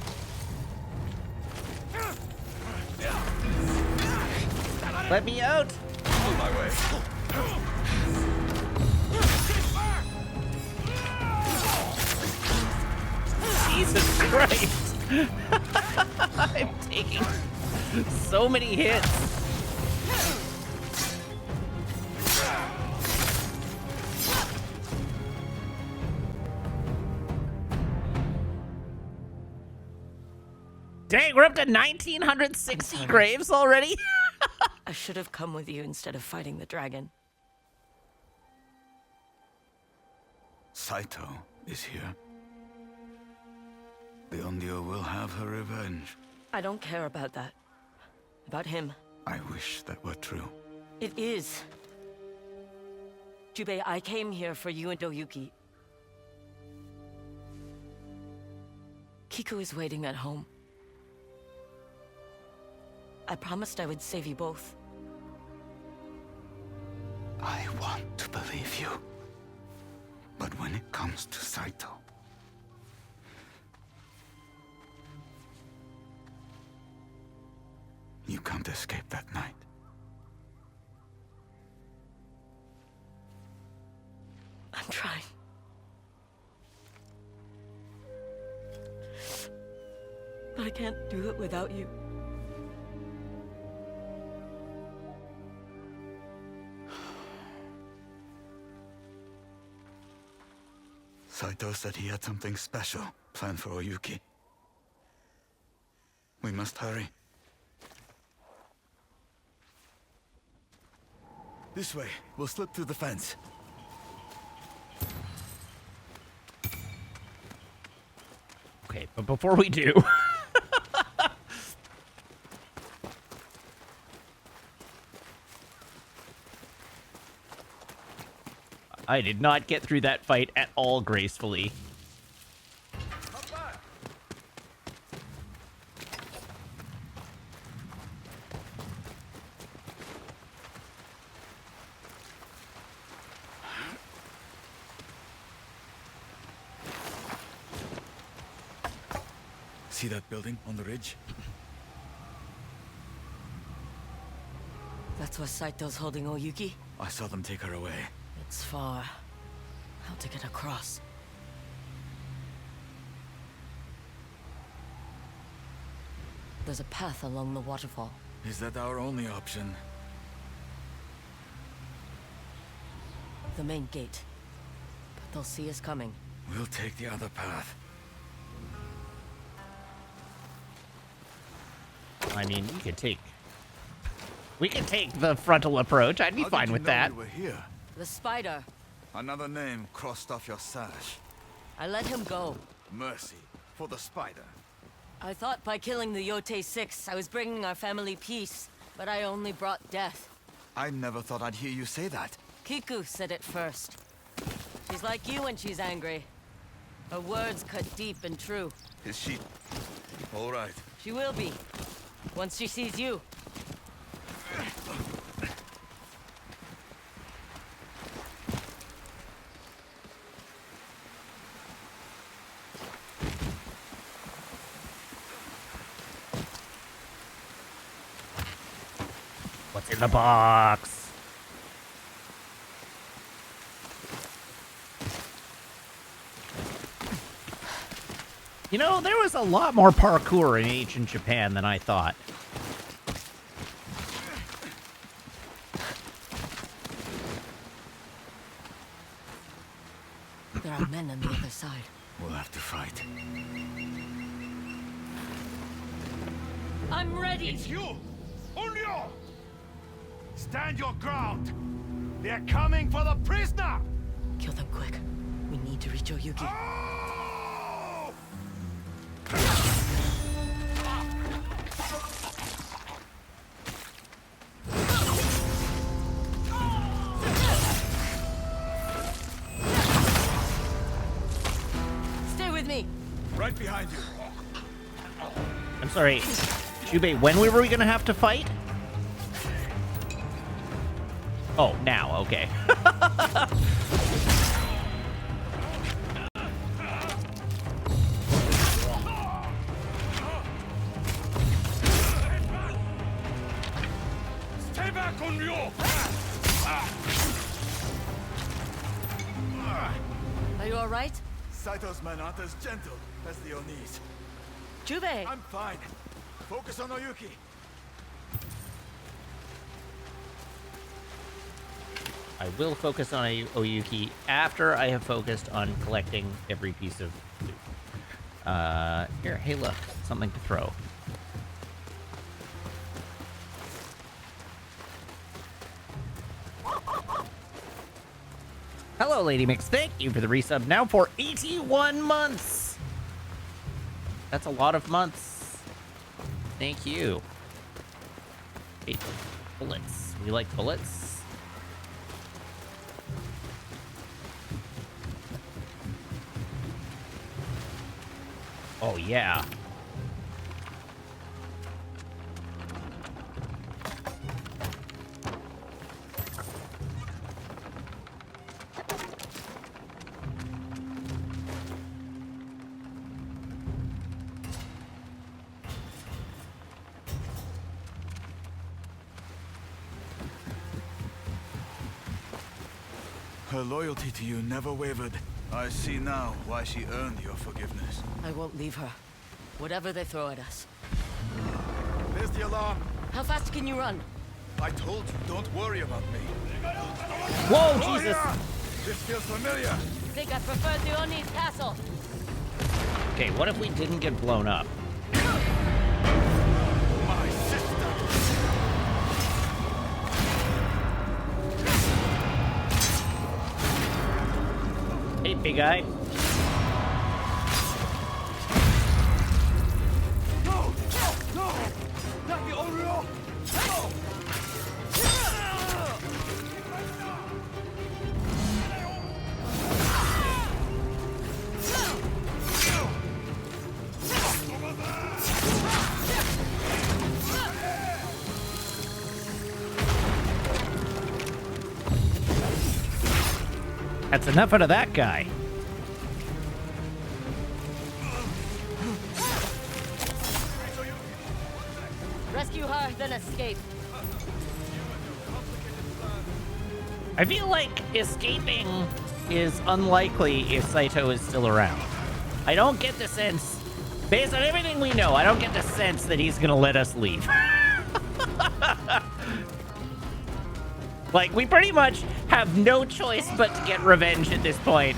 Let me out. On my way. Jesus Christ. I'm taking so many hits. Dang, we're up to 1,960 graves already? I should have come with you instead of fighting the dragon. Saito is here. The Onryo will have her revenge. I don't care about that. About him. I wish that were true. It is. Jubei, I came here for you and Oyuki. Kiku is waiting at home. I promised I would save you both. I want to believe you. But when it comes to Saito, You can't escape that night. I'm trying. But I can't do it without you. Saito said he had something special planned for Oyuki. We must hurry. This way. We'll slip through the fence. Okay, but before we do... I did not get through that fight at all gracefully. See that building on the ridge? That's why Saito's holding Oyuki? I saw them take her away. It's far. How to get across? There's a path along the waterfall. Is that our only option? The main gate. But they'll see us coming. We'll take the other path. I mean, we could take the frontal approach. I'd be fine with that. You were here? The spider. Another name crossed off your sash. I let him go. Mercy for the spider. I thought by killing the Yotei 6, I was bringing our family peace. But I only brought death. I never thought I'd hear you say that. Kiku said it first. She's like you when she's angry. Her words cut deep and true. Is she... all right? She will be. Once she sees you. What's in the box? You know, there was a lot more parkour in ancient Japan than I thought. There are men on the other side. We'll have to fight. I'm ready! It's you! Only you! Stand your ground! They're coming for the prisoner! Kill them quick. We need to reach Oyuki. Oh! Stay with me! Right behind you. I'm sorry, Jubei, when were we gonna have to fight? Oh, now, okay. Stay back on you! Are you alright? Saito's men aren't as gentle as the Onis. Jubei! I'm fine. Focus on Oyuki. I will focus on Oyuki after I have focused on collecting every piece of loot. Here, hey look, something to throw. Hello, Lady Mix. Thank you for the resub. Now for 81 months. That's a lot of months. Thank you. Hey, bullets. We like bullets. Oh, yeah. Her loyalty to you never wavered. I see now why she earned your forgiveness. I won't leave her. Whatever they throw at us. There's the alarm. How fast can you run? I told you, don't worry about me. Whoa, Oh, Jesus! yeah! This feels familiar. Think I prefer the Oni's castle. Okay, what if we didn't get blown up? My sister. Hey, big guy. No! No! Not the Oreo! No! That's enough out of that guy. Rescue her, then escape. I feel like escaping is unlikely if Saito is still around. I don't get the sense, based on everything we know, I don't get the sense that he's gonna let us leave. Like, we pretty much have no choice but to get revenge at this point.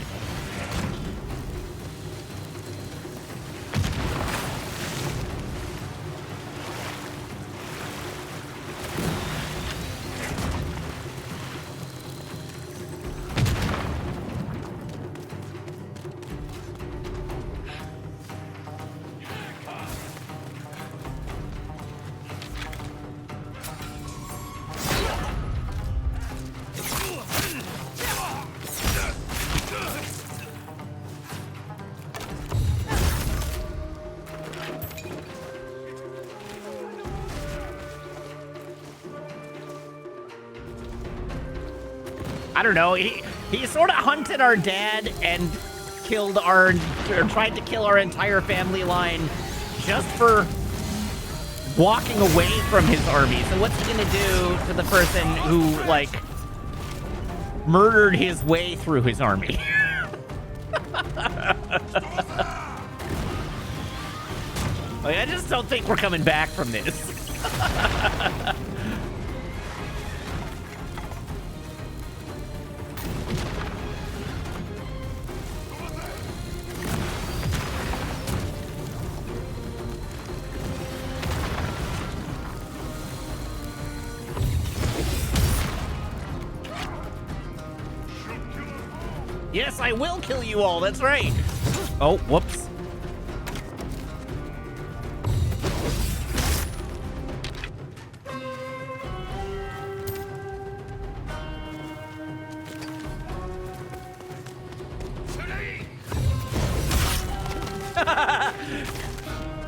I don't know, he sort of hunted our dad and killed or tried to kill our entire family line just for walking away from his army. So what's he gonna do to the person who, like, murdered his way through his army? Like, I just don't think we're coming back from this. Yes, I will kill you all, that's right. Oh, whoops.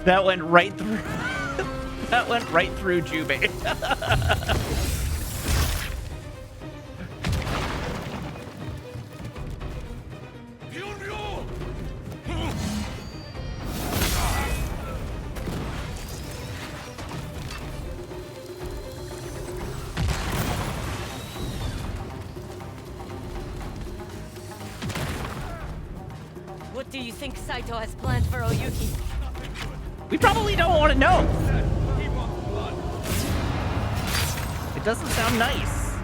That went right through. That went right through Jubei. What do you think Saito has planned for Oyuki? We probably don't want to know. It doesn't sound nice.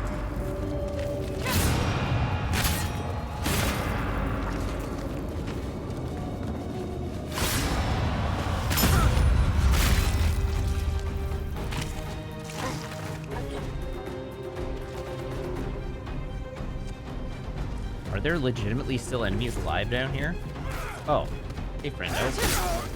Are there legitimately still enemies alive down here? Oh, hey, friendo.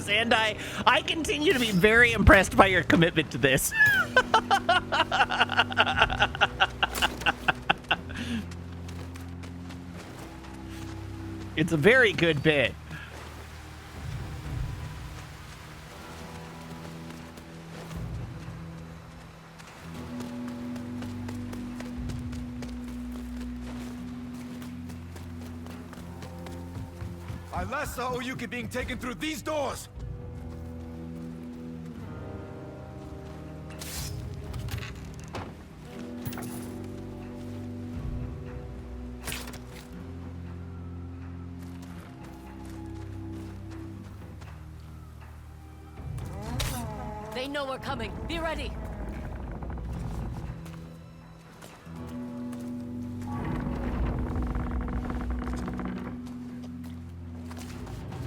And I continue to be very impressed by your commitment to this. It's a very good bit. I last saw Oyuki being taken through these doors! They know we're coming. Be ready.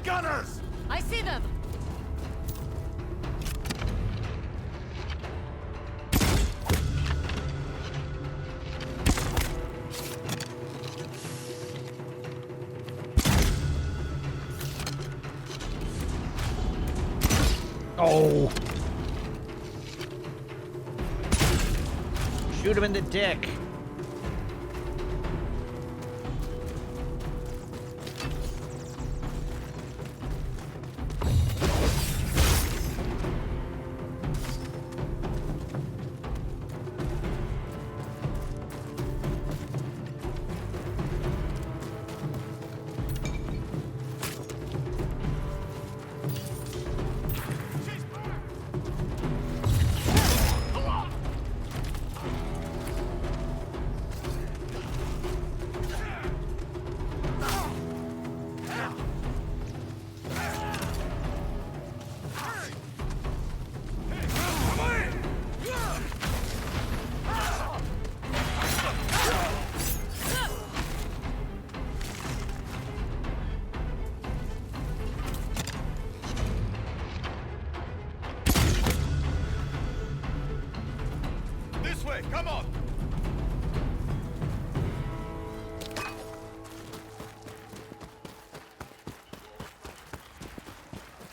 Gunners! I see them. Oh. Shoot him in the dick. This way, come on!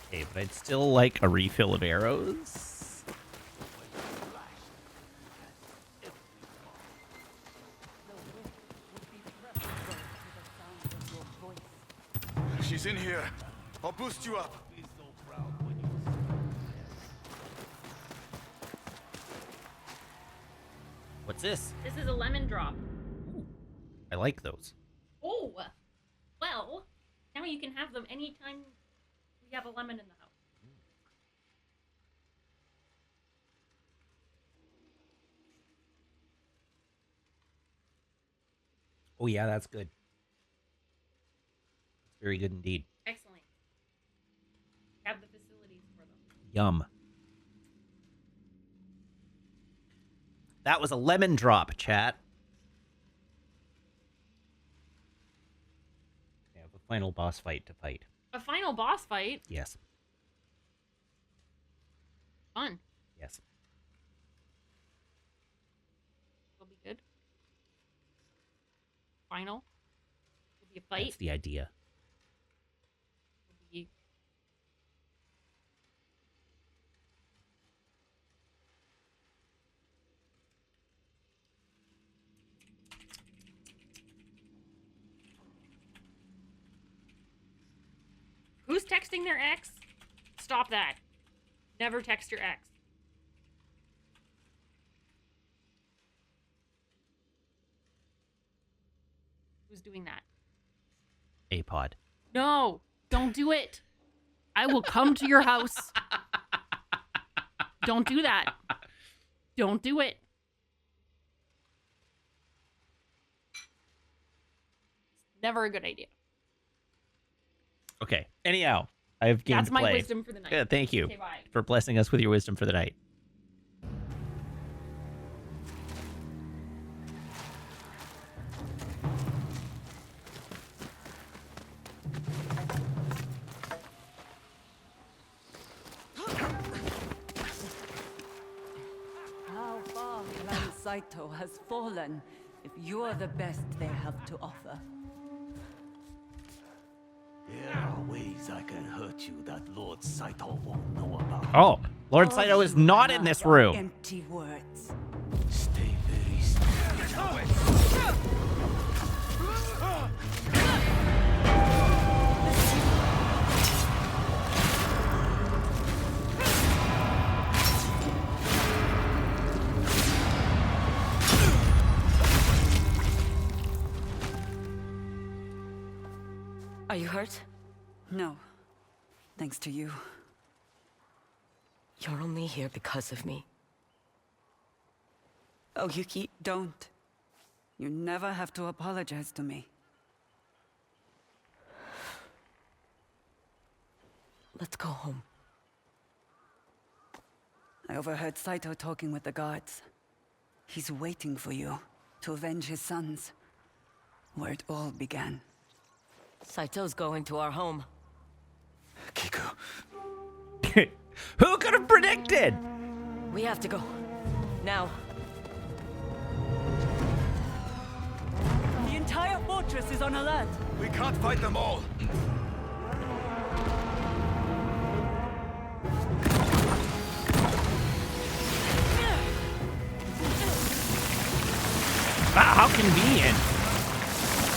Okay, but I'd still like a refill of arrows. She's in here. I'll boost you up. What's this? This is a lemon drop. I like those. Oh, well, now you can have them anytime we have a lemon in the house. Oh yeah, that's good. It's very good indeed. Excellent. Have the facilities for them. Yum. That was a lemon drop, chat. We have a final boss fight to fight. A final boss fight? Yes. Fun. Yes. Will be good. Final. Will be a fight. That's the idea. Will be... Who's texting their ex? Stop that. Never text your ex. Who's doing that? A-pod. No, don't do it. I will come to your house. Don't do that. Don't do it. Never a good idea. Okay. Anyhow, I've gained That's my play. wisdom for the night. Good, thank you Okay, bye. for blessing us with your wisdom for the night. How far Clan Saito has fallen if you're the best they have to offer. There are ways I can hurt you that Lord Saito won't know about. Oh, Lord Saito is not in this room. Empty words. Stay very still. Are you hurt? No. Thanks to you. You're only here because of me. Oh, Yuki. Don't. You never have to apologize to me. Let's go home. I overheard Saito talking with the guards. He's waiting for you to avenge his sons. Where it all began. Saito's going to our home. Kiku. Who could have predicted? We have to go. Now. The entire fortress is on alert. We can't fight them all. Wow, how convenient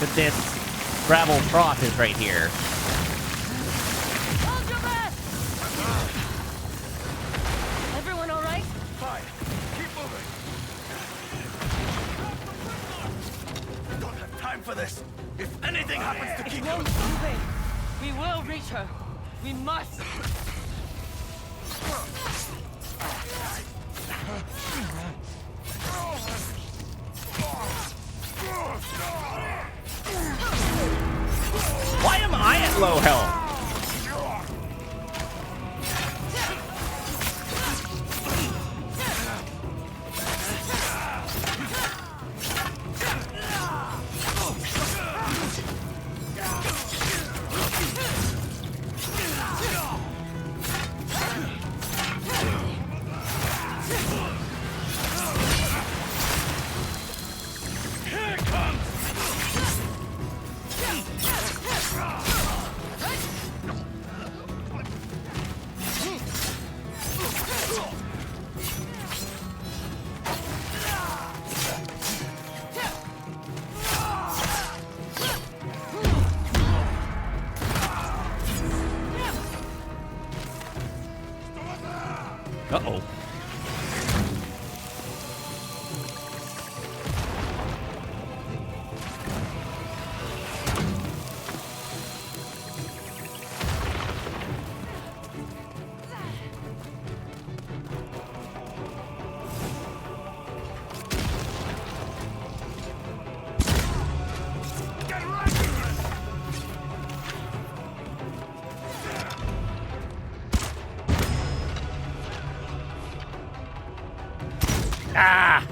that this gravel trough is right here. Hold your breath! Everyone all right? Fine. Keep moving. I don't have time for this. If anything happens to It Kiku... won't move it. We will reach her. We must. Why am I at low health? Uh-oh. Ah!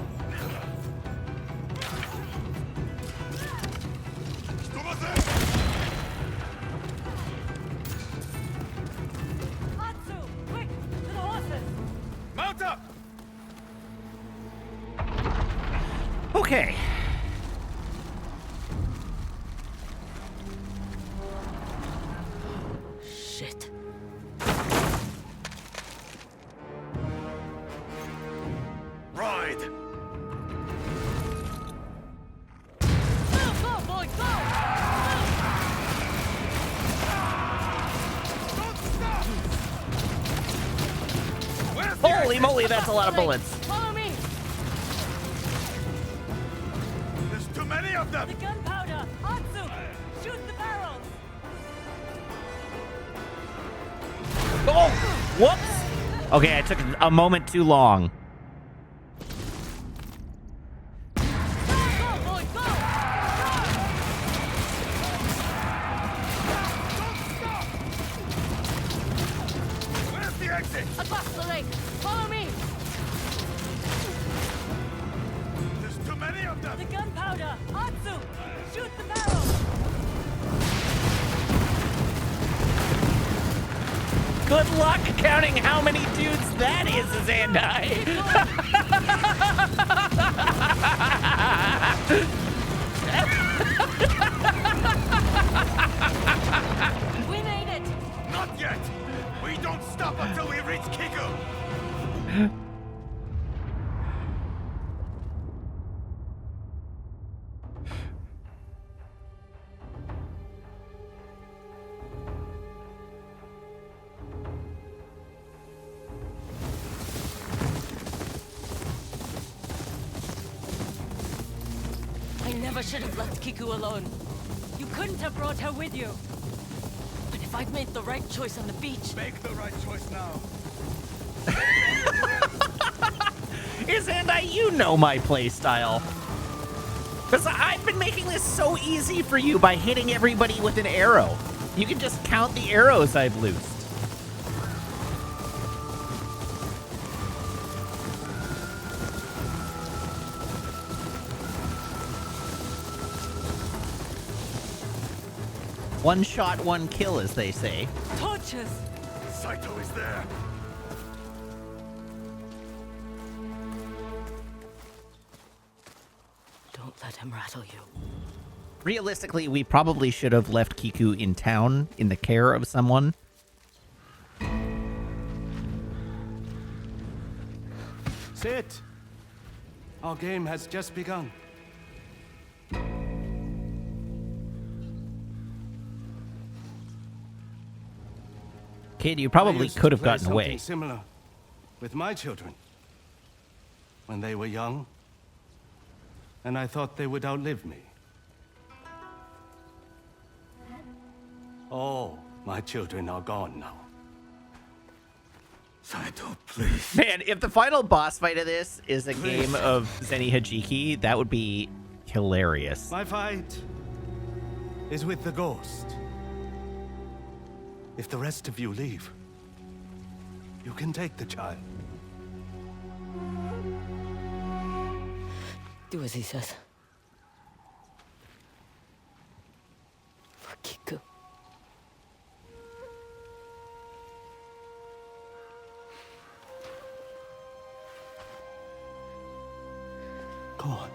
Atsu! Quick! To the horses! Mount up! Okay. Shit. Ride! Go, boy, go! Where's the Holy moly, that's a lot of bullets. Follow me! There's too many of them! The gunpowder! Atsu! Shoot the barrels! Oh! Whoops! Okay, I took a moment too long. Go, boy, go! Where's the exit? Across the lake! Follow me! There's too many of them! The gunpowder! Atsu! Shoot the barrels! Good luck counting how many dudes that is, Zandai. We made it! Not yet! We don't stop until we reach Kiku! I never should have left Kiku alone. You couldn't have brought her with you. But if I'd made the right choice on the beach. Make the right choice now. Isanda, you know my playstyle. Because I've been making this so easy for you by hitting everybody with an arrow. You can just count the arrows I've loosed. One shot, one kill, as they say. Torches! Saito is there. Don't let him rattle you. Realistically, we probably should have left Kiku in town in the care of someone. Sit! Our game has just begun. Kid, you I probably used could to have play gotten away. something similar with my children when they were young, and I thought they would outlive me. All my children are gone now. Saito, please. Man, if the final boss fight of this is a game of Zeni Hajiki, that would be hilarious. My fight is with the ghost. If the rest of you leave, you can take the child. Do as he says. For Kiku. Go on.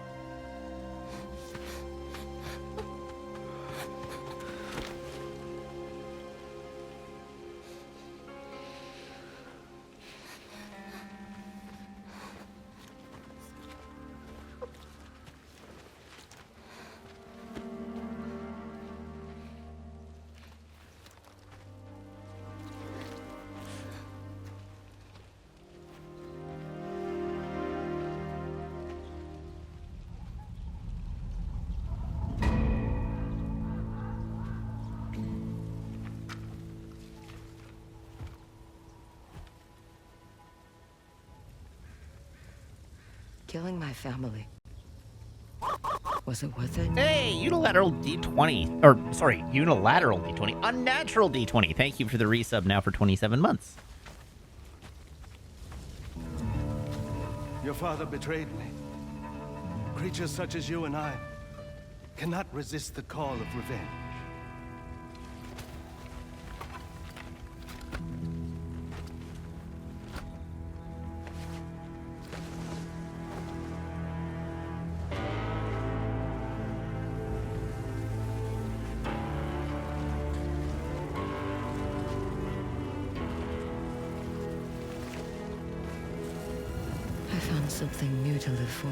Killing my family. Was it worth it? Hey, unilateral D20. Or, sorry, unilateral D20. Unnatural D20. Thank you for the resub now for 27 months. Your father betrayed me. Creatures such as you and I cannot resist the call of revenge. I found something new to live for.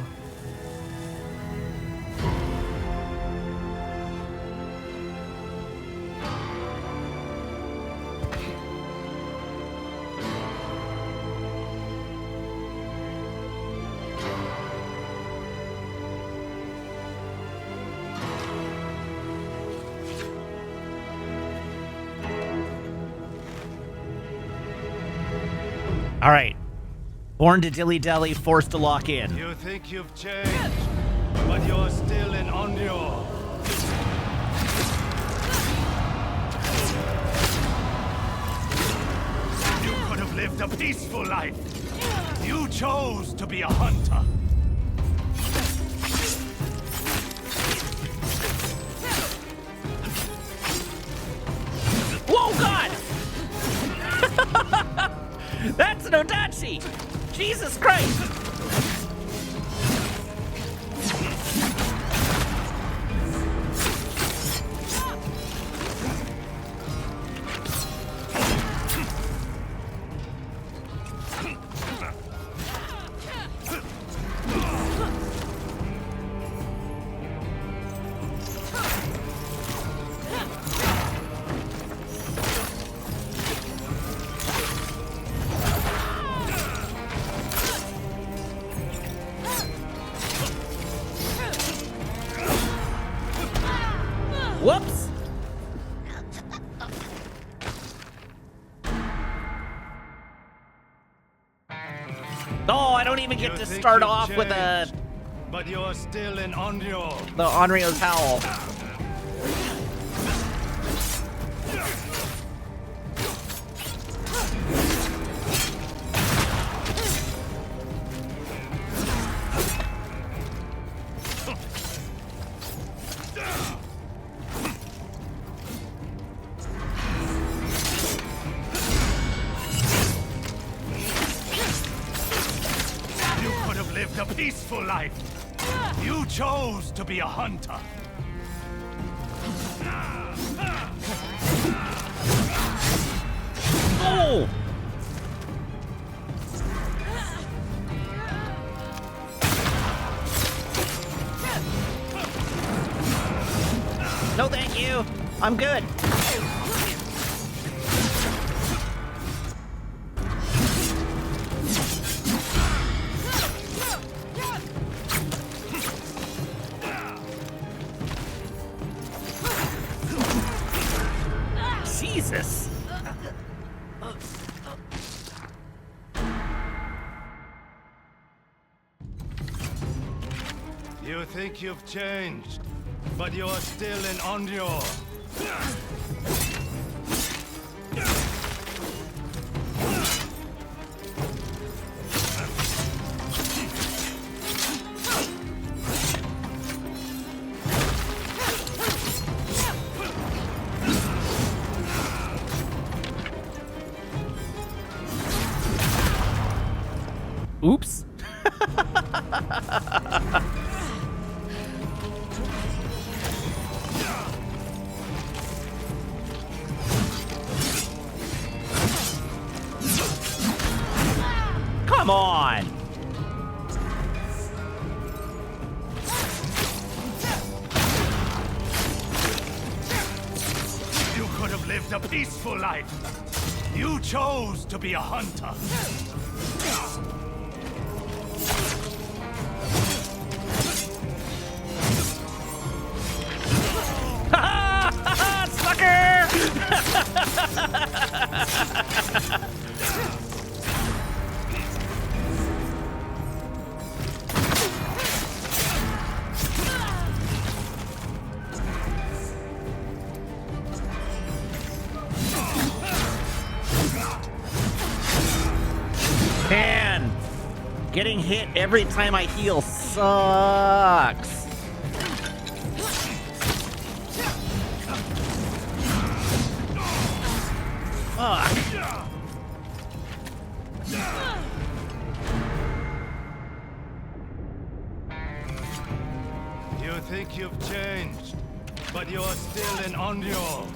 All right. Born to dilly-dally, forced to lock in. You think you've changed, but you're still an Onryo. You could have lived a peaceful life. You chose to be a hunter. Whoa, God! That's an Odachi! Jesus Christ! I don't even get You to think start you've off with changed, but you're still in Onryo. the Onryo's Howl. You could have lived a peaceful life. You chose to be a hunter. Oh! No, thank you. I'm good. Jesus. You think you've changed, but you're still in Onryo. Oops. Come on. You could have lived a peaceful life. You chose to be a hunter. Sucker! Man, getting hit every time I heal sucks. Fuck. You think you've changed, but you're still in Onryo.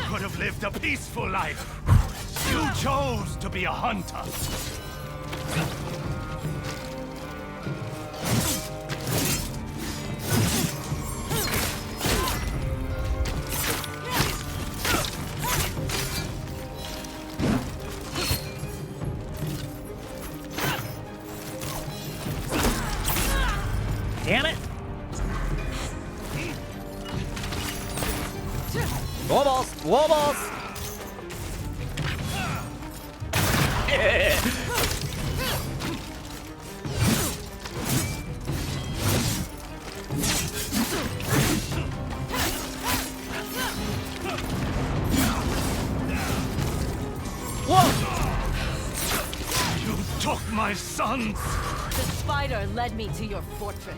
Could have lived a peaceful life. You chose to be a hunter. Damn it! Wall balls! Wall balls! Yeah. Whoa! You took my sons! The spider led me to your fortress.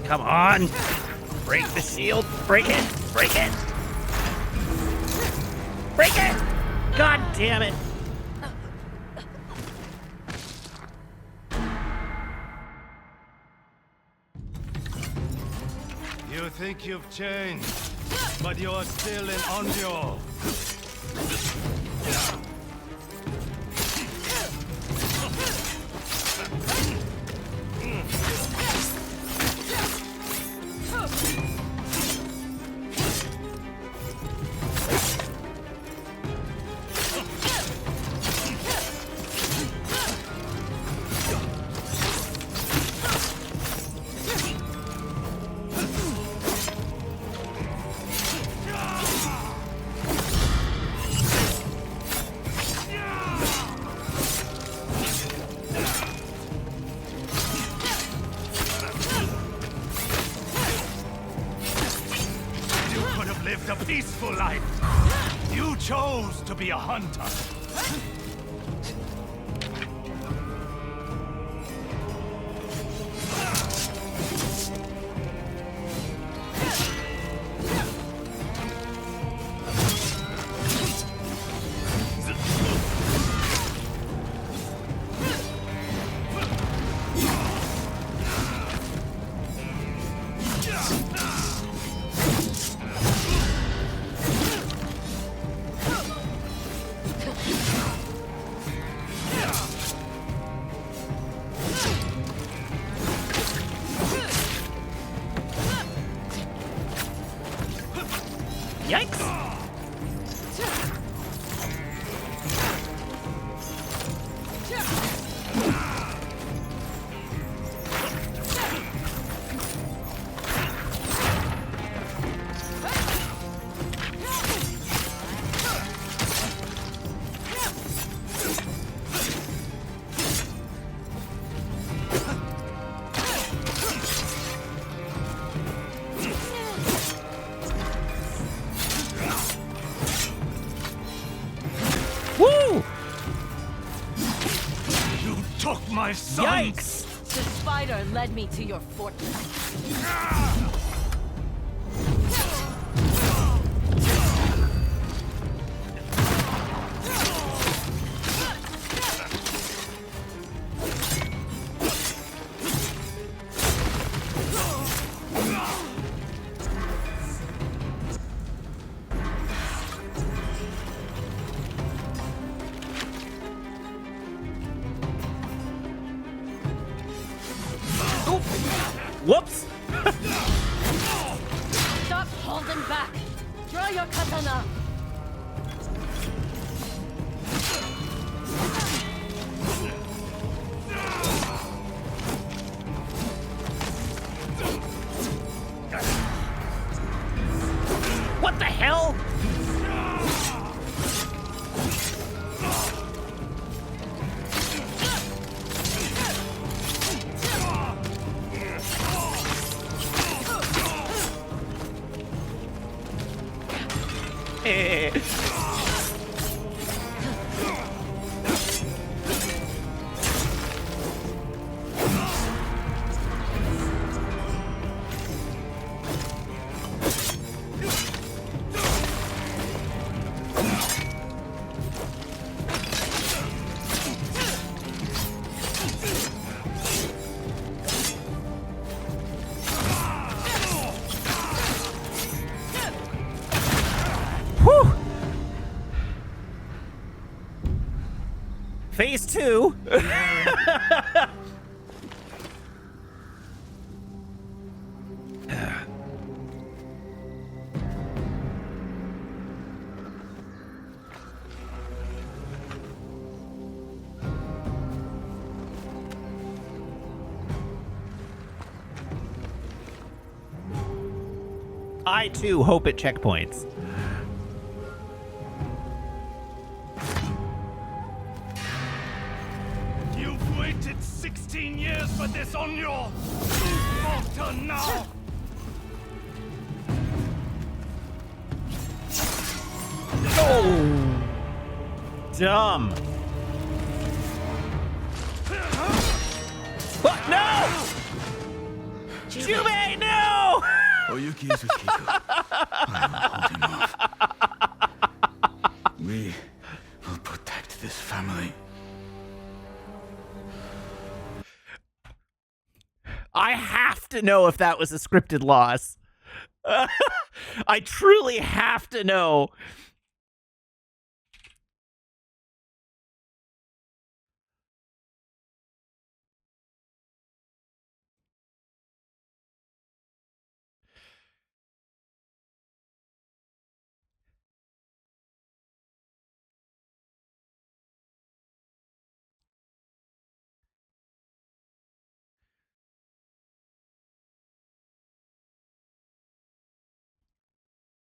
Come on! Break the shield! Break it! Break it! Break it! God damn it. You think you've changed, but you're still an Onryo. A peaceful life. You chose to be a hunter. Yikes! Woo! You took my son. Yikes! The spider led me to your fortress. Whoops! Stop holding back! Draw your katana! What the hell? Phase 2. I too hope it checkpoints. You've waited 16 years for this on your falter now. Oh, dumb. What? No! Jubei, no! Oyuki is with Kiku. I'm holding off. We will protect this family. I have to know if that was a scripted loss. I truly have to know.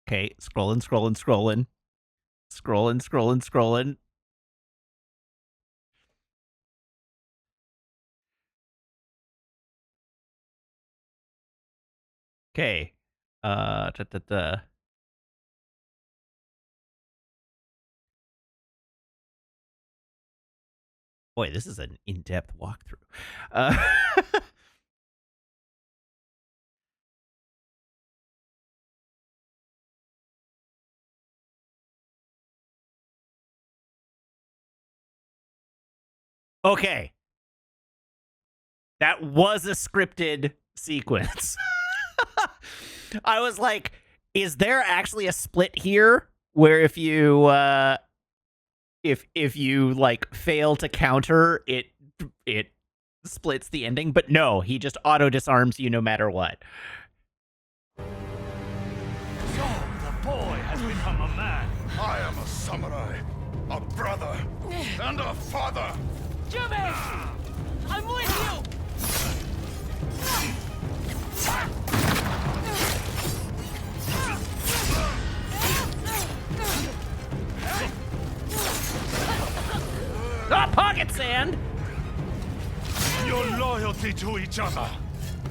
Okay, scrolling. Scrolling. Okay. Boy, this is an in-depth walkthrough. Okay. That was a scripted sequence. I was like, is there actually a split here where if you if you like fail to counter, it splits the ending? But no, he just auto disarms you no matter what. So the boy has become a man. I am a samurai, a brother, and a father. Jimmy! I'm with you! Ah, pocket sand! Your loyalty to each other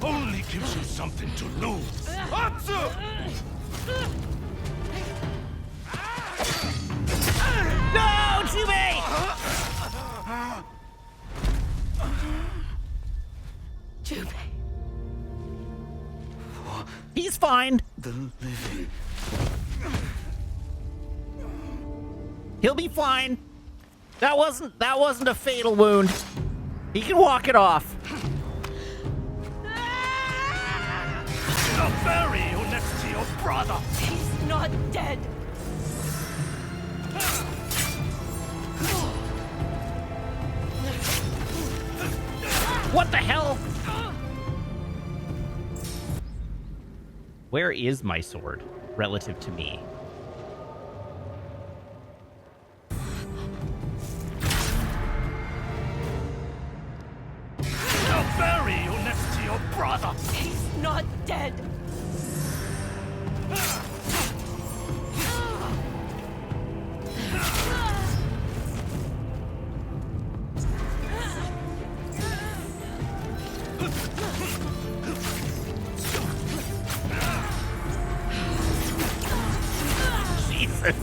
only gives you something to lose. Atsu! No, Jimmy! Jimmy. He's fine. The living. He'll be fine. That wasn't a fatal wound. He can walk it off. I'll bury you next to your brother. He's not dead. What the hell? Where is my sword relative to me? I'll bury you next to your brother. He's not dead. Jesus.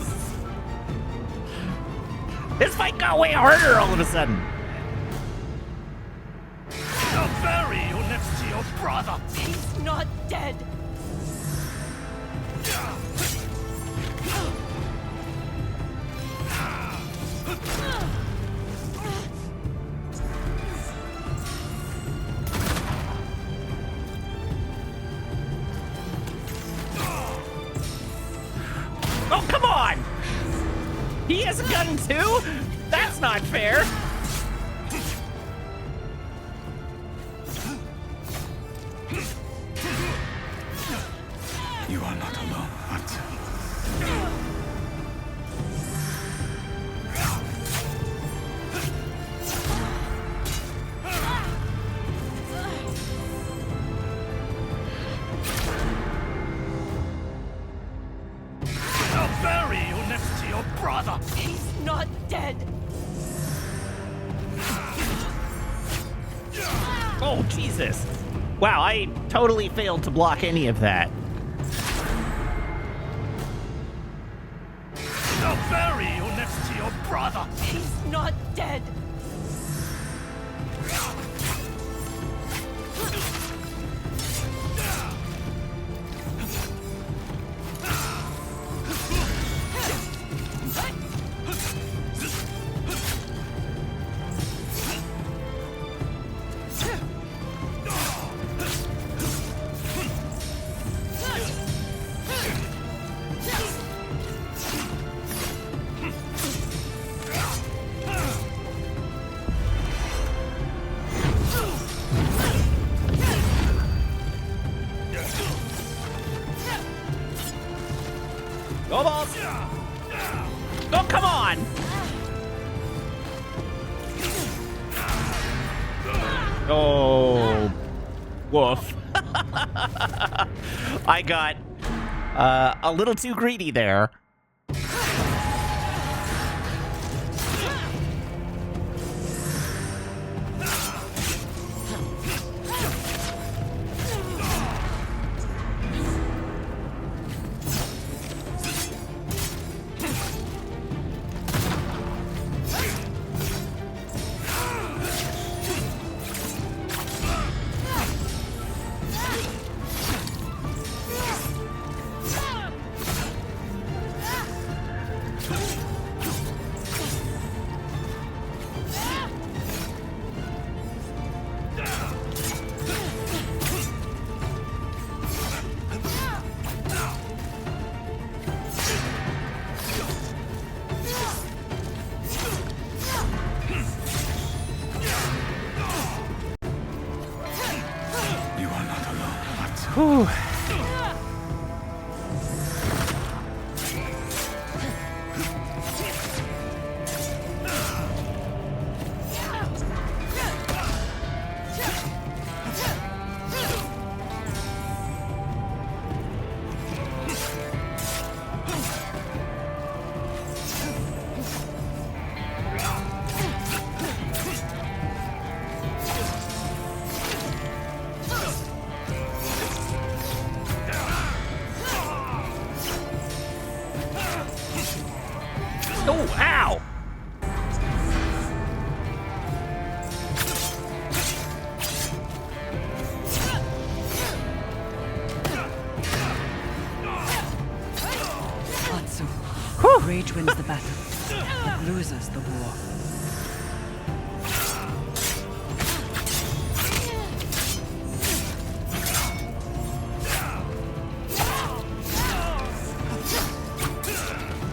This fight got way harder all of a sudden. I'll bury you next to your brother. He's not dead. Oh, come on! He has a gun too? That's not fair. You are not alone, Atsu. I'll bury you next to your brother. He's not dead. Oh, Jesus. Wow, I totally failed to block any of that. I'll bury you next to your brother. He's not dead. Oh, come on! Oh, woof. I got a little too greedy there. You are not alone, Matsu. Whew. Oh, ow! Matsu. Rage wins the battle, but loses the war.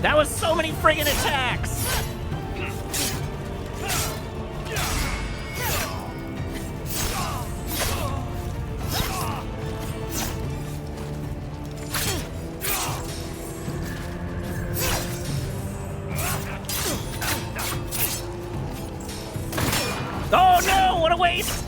That was so many friggin' attacks! Oh no, what a waste!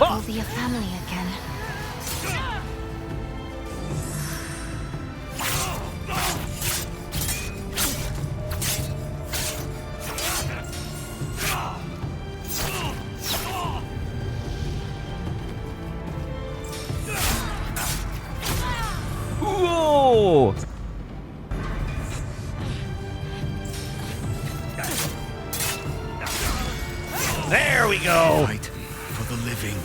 We'll be a family again. Whoa! There we go! Fight for the living.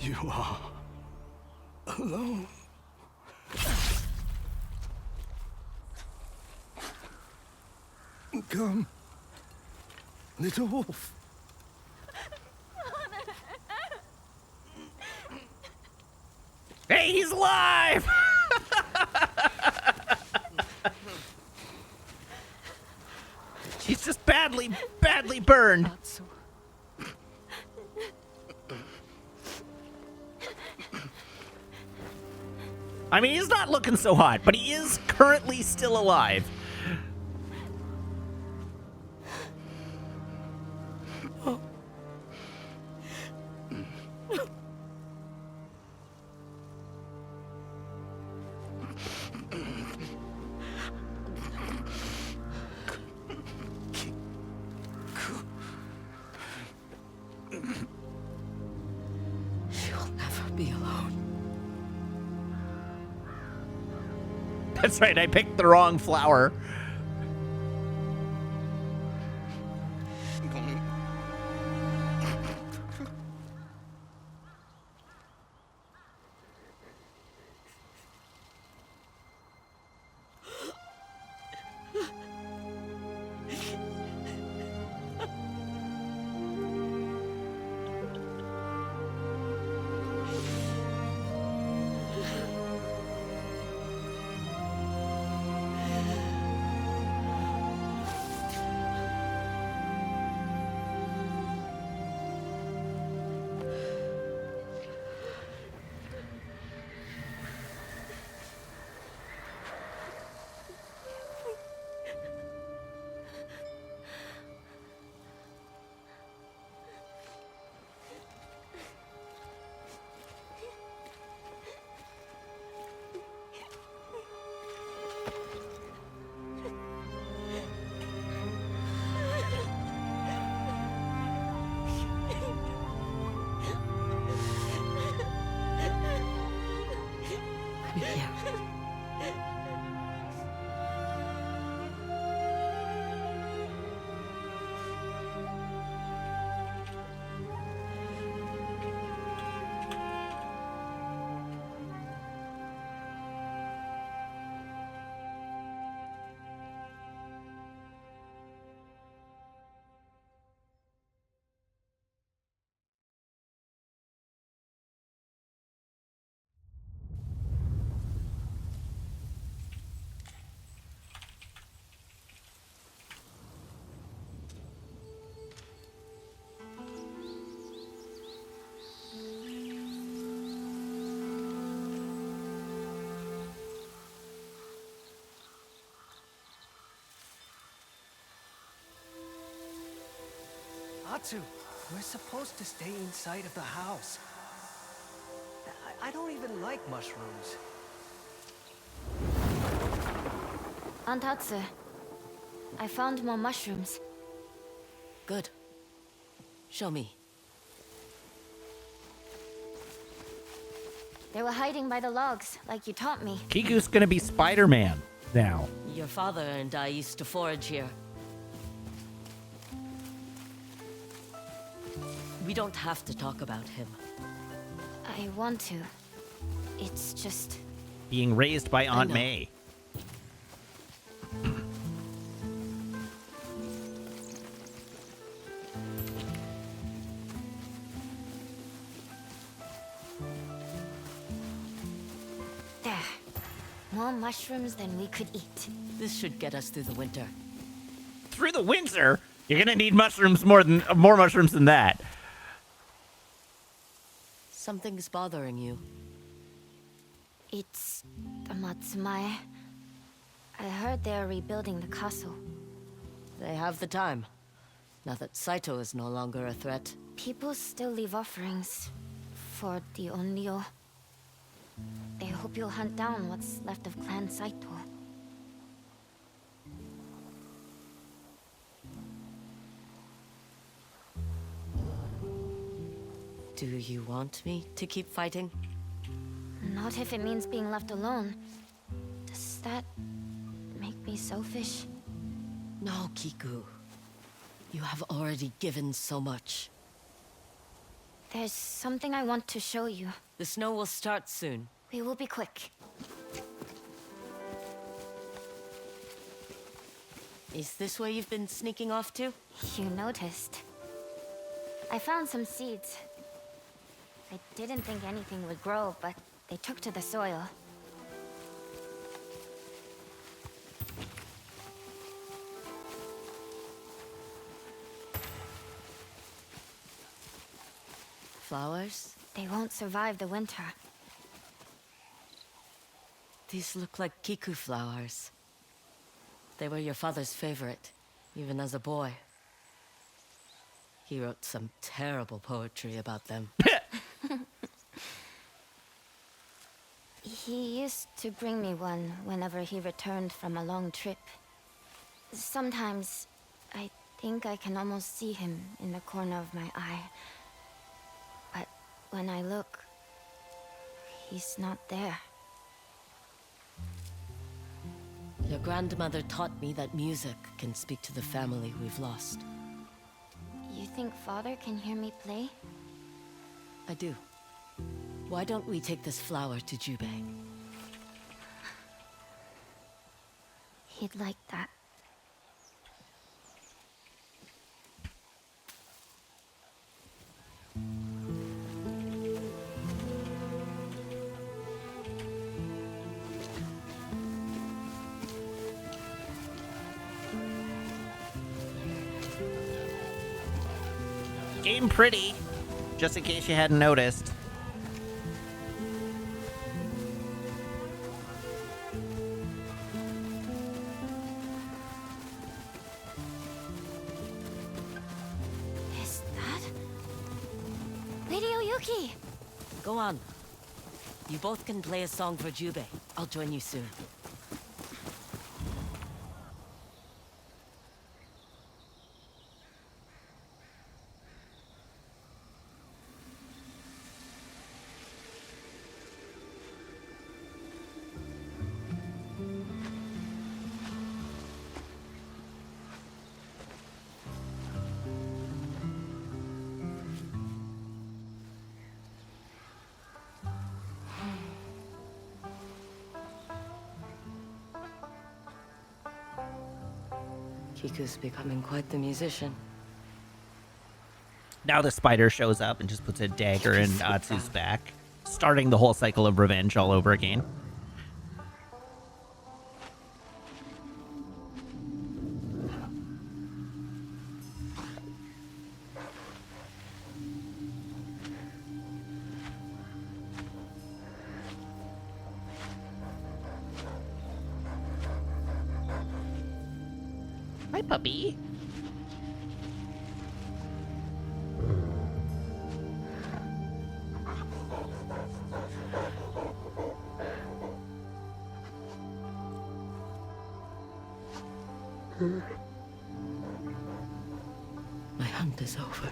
You are alone. Come, little wolf. Hey, he's alive! He's just badly burned. Matsu. I mean, he's not looking so hot, but he is currently still alive. She'll never be alone. That's right, I picked the wrong flower. I'm here. Atsu, we're supposed to stay inside of the house. I don't even like mushrooms. Aunt Atsu, I found more mushrooms. Good. Show me. They were hiding by the logs, like you taught me. Kiku's gonna be Spider-Man now. Your father and I used to forage here. We don't have to talk about him. I want to. It's just... Being raised by Aunt know. May. There. More mushrooms than we could eat. This should get us through the winter. Through the winter, you're gonna need mushrooms more mushrooms than that. Something's bothering you. It's the Matsumae. I heard they're rebuilding the castle. They have the time. Now that Saito is no longer a threat. People still leave offerings for the Onryo. They hope you'll hunt down what's left of Clan Saito. Do you want me to keep fighting? Not if it means being left alone. Does that make me selfish? No, Kiku. You have already given so much. There's something I want to show you. The snow will start soon. We will be quick. Is this where you've been sneaking off to? You noticed. I found some seeds. I didn't think anything would grow, but they took to the soil. Flowers? They won't survive the winter. These look like Kiku flowers. They were your father's favorite, even as a boy. He wrote some terrible poetry about them. He used to bring me one whenever he returned from a long trip. Sometimes, I think I can almost see him in the corner of my eye. But when I look, he's not there. Your grandmother taught me that music can speak to the family we've lost. You think Father can hear me play? I do. Why don't we take this flower to Jubei? He'd like that. Game pretty, just in case you hadn't noticed. Is that... Lady Oyuki! Go on. You both can play a song for Jubei. I'll join you soon. Kiku's becoming quite the musician. Now the spider shows up and just puts a dagger in Atsu's back, starting the whole cycle of revenge all over again. Hi, puppy. My hunt is over.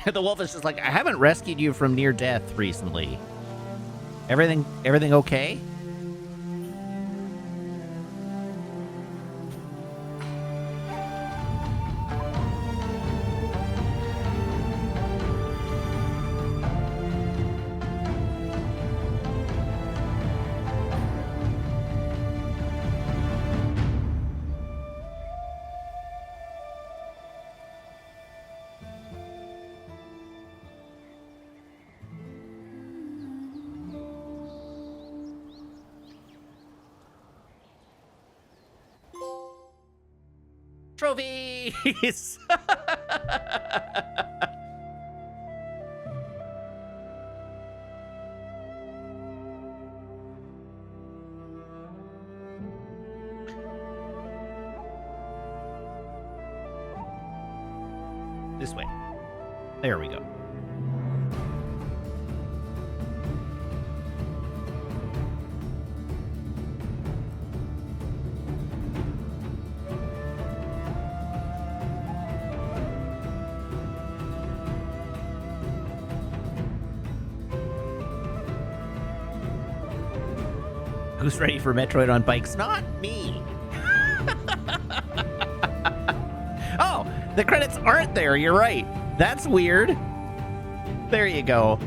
The wolf is just like, I haven't rescued you from near death recently. Everything okay? Trophies! This way. There we go. Who's ready for Metroid on bikes? Not me. Oh, the credits aren't there. You're right. That's weird. There you go.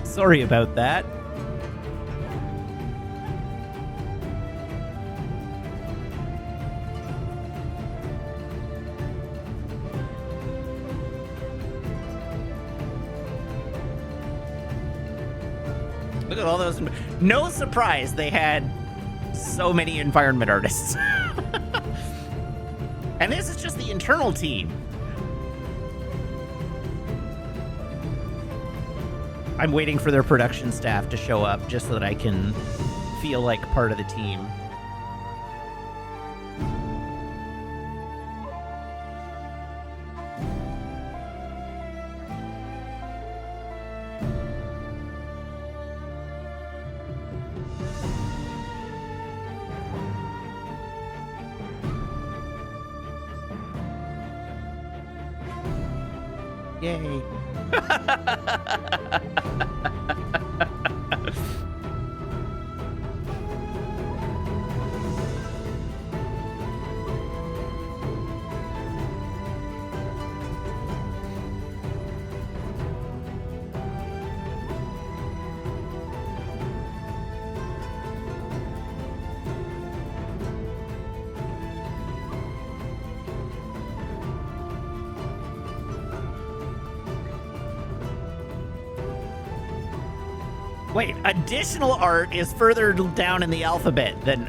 Sorry about that. Look at all those. No surprise they had so many environment artists. And this is just the internal team. I'm waiting for their production staff to show up just so that I can feel like part of the team. Yay. Wait, additional art is further down in the alphabet than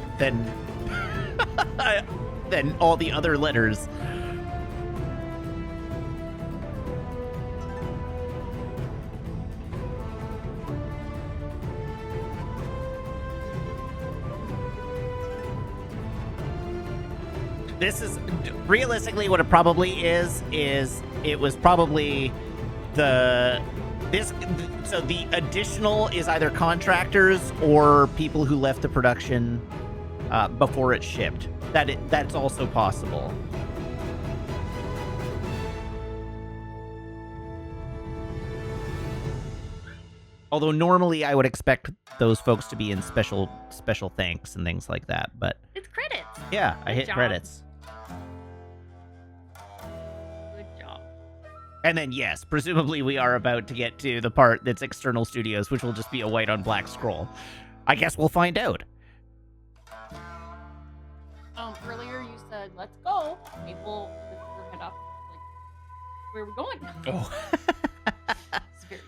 than all the other letters. This is realistically what it probably is it was probably so the additional is either contractors or people who left the production before it shipped. That's also possible. Although normally I would expect those folks to be in special thanks and things like that, but It's credits. yeah, I Good hit job. credits. Good job. And then yes, presumably we are about to get to the part that's external studios, which will just be a white on black scroll. I guess we'll find out. Earlier you said, let's go. Maple lifted her head up. Like, where are we going? Oh. It's very...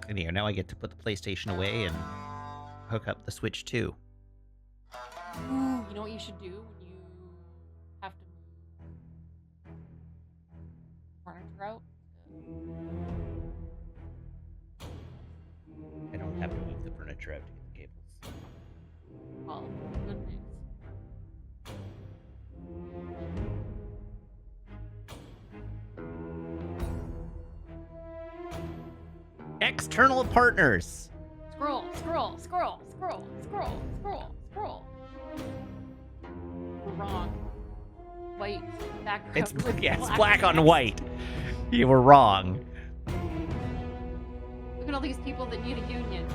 Anyhow, now I get to put the PlayStation away and hook up the Switch too. Ooh, you know what you should do when you have to move furniture out? I don't have to move the furniture out to get the cables. Well, good news. External partners. Scroll, scroll, scroll, scroll, scroll, scroll, scroll. We're wrong. White background. It's with it's black on white. You were wrong. Look at all these people that need a union.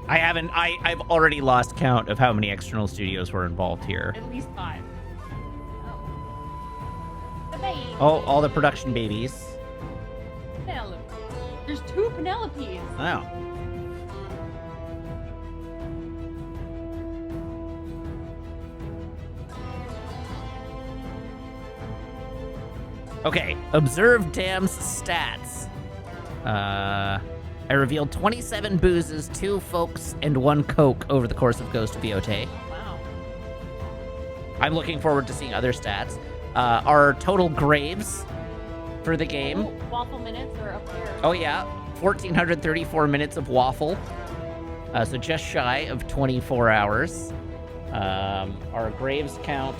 I've already lost count of how many external studios were involved here. At least 5. Oh. The baby. Oh, all the production babies. Penelope. There's 2 Penelopes. Wow. Okay, observe Dam's stats. I revealed 27 boozes, 2 folks, and 1 coke over the course of Ghost of Yotei. Wow. I'm looking forward to seeing other stats. Our total graves for the game. Oh, waffle minutes are up there. Oh yeah, 1,434 minutes of Waffle. So just shy of 24 hours. Our graves count...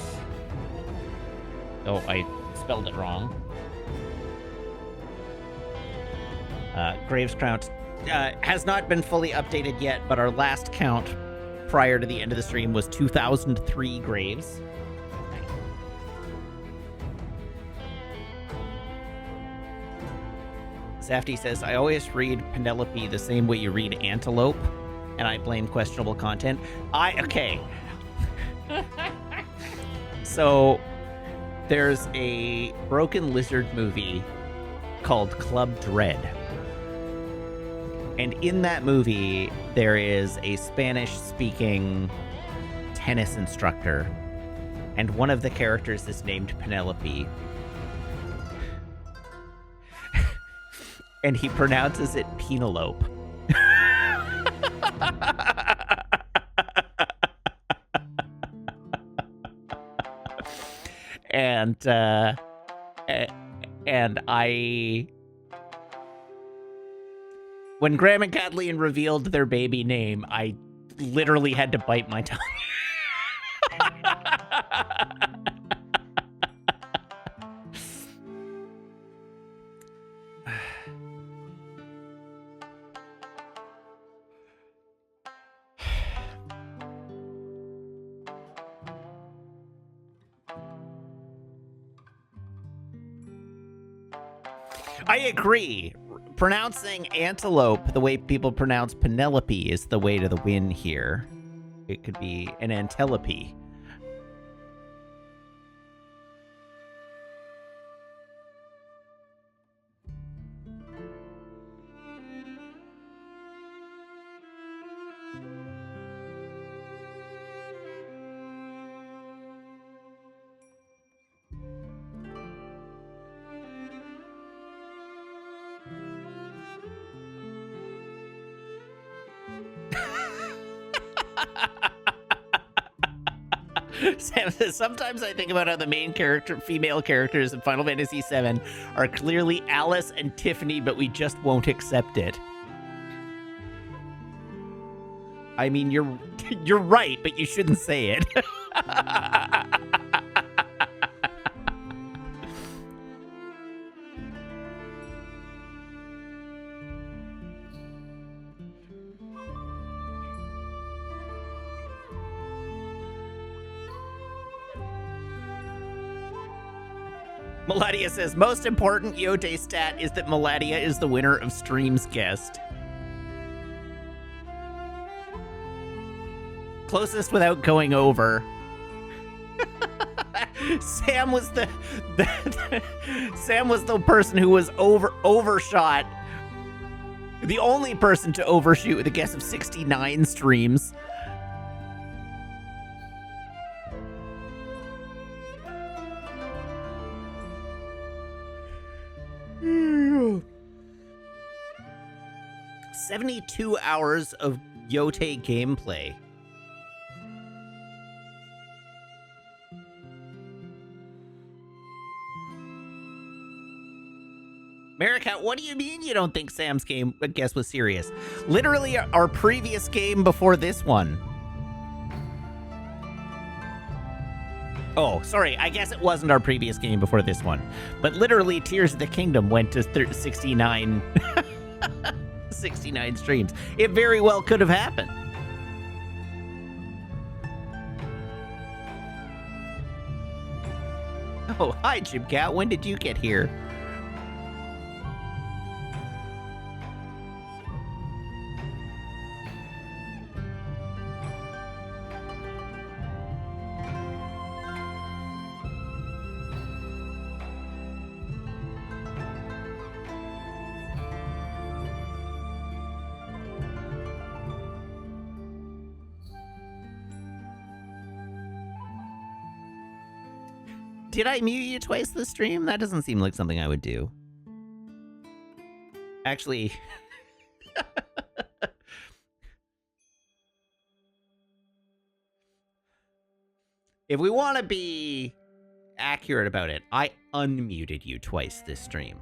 Oh, I spelled it wrong. Graves count has not been fully updated yet, but our last count prior to the end of the stream was 2,003 graves. Safety says, I always read Penelope the same way you read Antelope, and I blame questionable content. Okay. So, there's a Broken Lizard movie called Club Dread. And in that movie, there is a Spanish-speaking tennis instructor, and one of the characters is named Penelope. And he pronounces it Penelope. And I... When Graham and Kathleen revealed their baby name, I literally had to bite my tongue. I agree. Pronouncing antelope the way people pronounce Penelope is the way to the win here. It could be an antelope. Sam says, sometimes I think about how the main female characters in Final Fantasy VII are clearly Alice and Tiffany, but we just won't accept it. I mean, you're right, but you shouldn't say it. Meladia says, most important Yotei stat is that Meladia is the winner of Stream's Guest. Closest without going over. Sam was the Sam was the person who was overshot. The only person to overshoot with a guess of 69 streams. Mm. 72 hours of Yotei gameplay. Maricat, what do you mean you don't think Sam's game, I guess, was serious? Literally our previous game before this one. Oh, sorry, I guess it wasn't our previous game before this one. But literally Tears of the Kingdom went to 69 69 streams. It very well could have happened. Oh, hi, Jimcat. When did you get here? Did I mute you twice this stream? That doesn't seem like something I would do. Actually... if we want to be accurate about it, I unmuted you twice this stream.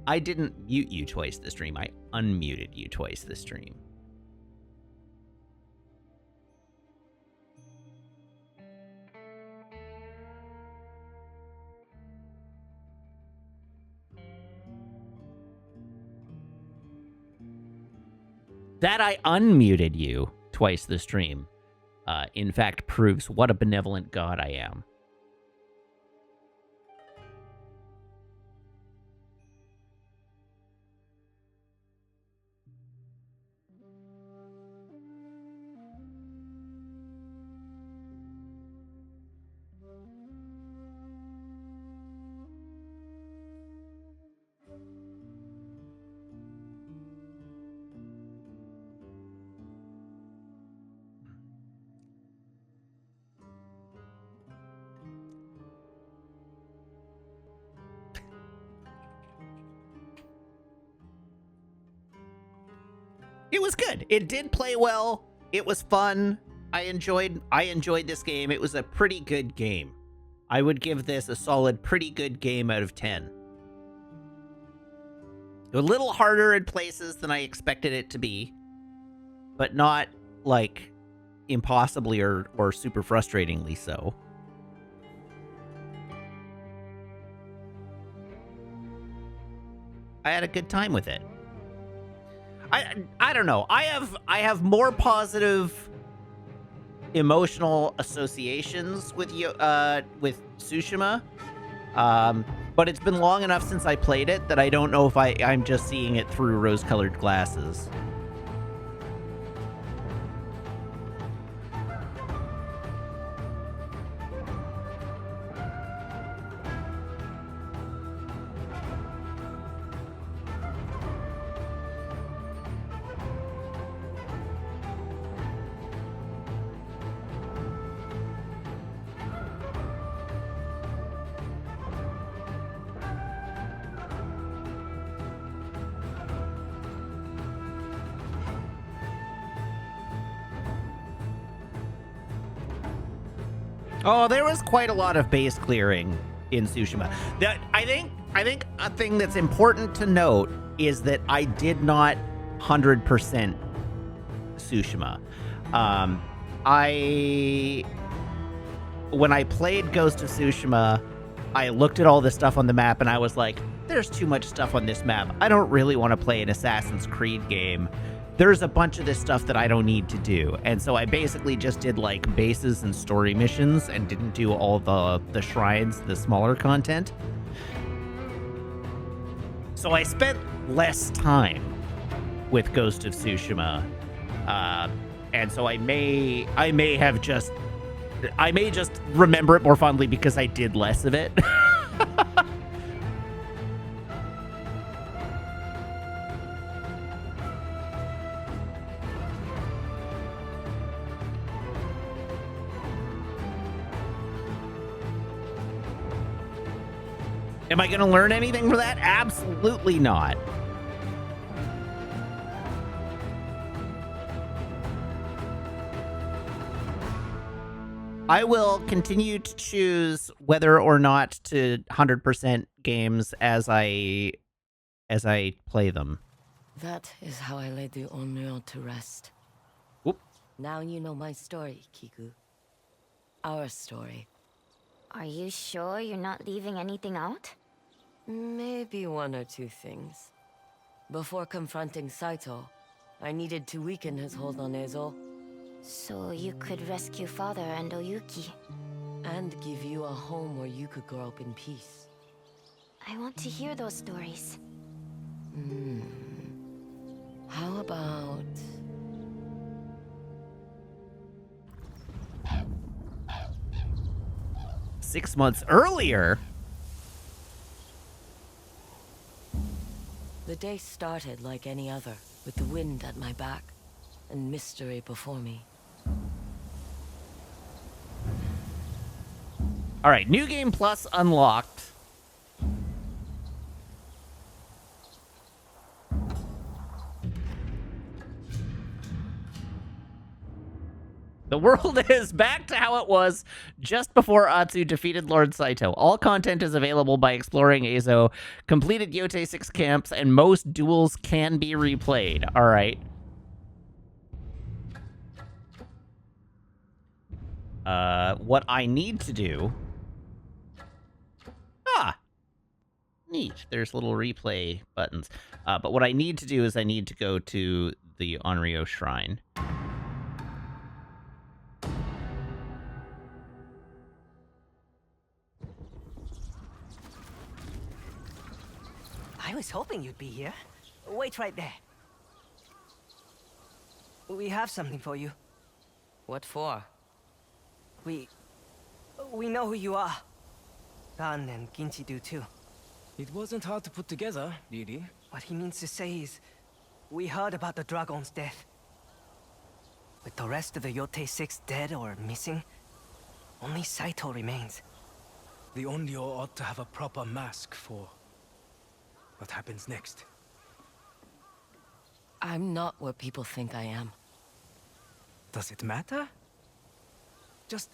I didn't mute you twice this stream. I unmuted you twice this stream. That I unmuted you twice the stream, in fact, proves what a benevolent god I am. It was good. It did play well. It was fun. I enjoyed this game. It was a pretty good game. I would give this a solid pretty good game out of 10. A little harder in places than I expected it to be, but not like impossibly or super frustratingly so. I had a good time with it. I don't know. I have more positive emotional associations with Tsushima. But it's been long enough since I played it that I don't know if I'm just seeing it through rose-colored glasses. Oh, there was quite a lot of base clearing in Tsushima. I think a thing that's important to note is that I did not 100% Tsushima. When I played Ghost of Tsushima, I looked at all this stuff on the map and I was like, there's too much stuff on this map. I don't really want to play an Assassin's Creed game. There's a bunch of this stuff that I don't need to do. And so I basically just did like bases and story missions and didn't do all the shrines, the smaller content. So I spent less time with Ghost of Tsushima, and so I may just remember it more fondly because I did less of it. Am I going to learn anything from that? Absolutely not. I will continue to choose whether or not to 100% games as I play them. That is how I laid the Onryo to rest. Whoop. Now you know my story, Kiku. Our story. Are you sure you're not leaving anything out? Maybe one or two things. Before confronting Saito, I needed to weaken his hold on Ezo. So you could rescue Father and Oyuki. And give you a home where you could grow up in peace. I want to hear those stories. How about... 6 months earlier? The day started like any other, with the wind at my back, and mystery before me. All right, New Game Plus unlocked. The world is back to how it was just before Atsu defeated Lord Saito. All content is available by exploring Ezo. Completed Yotei 6 camps, and most duels can be replayed. All right. What I need to do... Neat. There's little replay buttons. But what I need to do is I need to go to the Onryo Shrine. I was hoping you'd be here. Wait right there. We have something for you. What for? We know who you are. Dan and Ginchi do too. It wasn't hard to put together, really. What he means to say is, we heard about the dragon's death. With the rest of the Yotei 6 dead or missing, only Saito remains. The Onryo ought to have a proper mask for what happens next. I'm not what people think I am. Does it matter? Just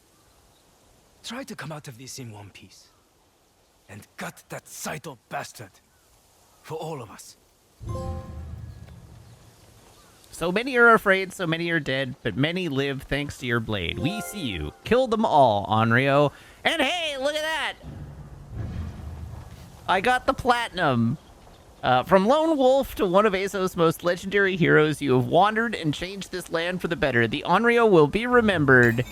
try to come out of this in one piece. And gut that Saito bastard. For all of us. So many are afraid, so many are dead, but many live thanks to your blade. We see you. Kill them all, Onryo. And hey, look at that! I got the platinum. From Lone Wolf to one of Ezo's most legendary heroes, you have wandered and changed this land for the better. The Onryo will be remembered.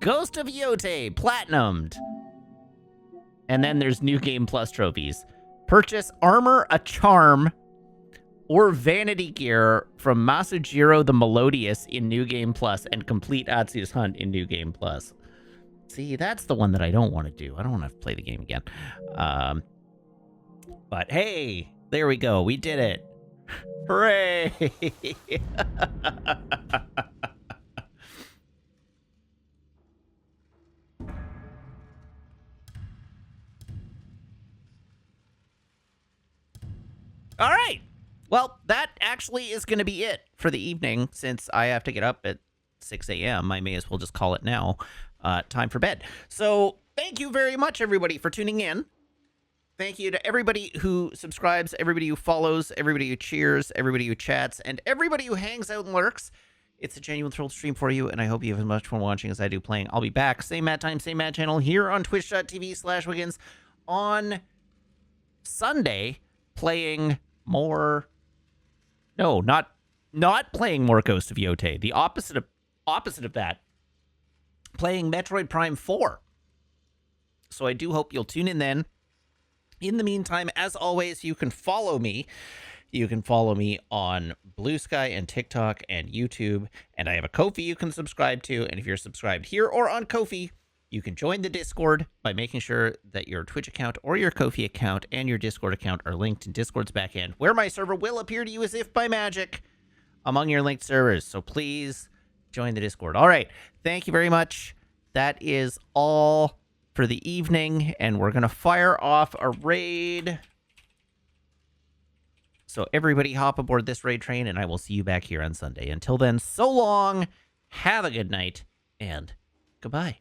Ghost of Yotei, platinumed. And then there's New Game Plus trophies. Purchase Armor a Charm or Vanity Gear from Masujiro the Melodious in New Game Plus and complete Atsu's Hunt in New Game Plus. See, that's the one that I don't want to do. I don't want to have to play the game again. But hey, there we go. We did it. Hooray! All right. Well, that actually is going to be it for the evening. Since I have to get up at 6 a.m., I may as well just call it now. Time for bed. So thank you very much, everybody, for tuning in. Thank you to everybody who subscribes, everybody who follows, everybody who cheers, everybody who chats, and everybody who hangs out and lurks. It's a genuine thrill to stream for you, and I hope you have as much fun watching as I do playing. I'll be back, same Matt time, same Matt channel, here on twitch.tv/Wiggins on Sunday, playing more... No, not not playing more Ghost of Yotei. The opposite of that. Playing Metroid Prime 4. So I do hope you'll tune in then. In the meantime, as always, you can follow me. You can follow me on Blue Sky and TikTok and YouTube. And I have a Ko-fi you can subscribe to. And if you're subscribed here or on Ko-fi, you can join the Discord by making sure that your Twitch account or your Ko-fi account and your Discord account are linked in Discord's backend, where my server will appear to you as if by magic among your linked servers. So please join the Discord. All right. Thank you very much. That is all for the evening. And we're going to fire off a raid. So everybody hop aboard this raid train, and I will see you back here on Sunday. Until then, so long, have a good night, and goodbye.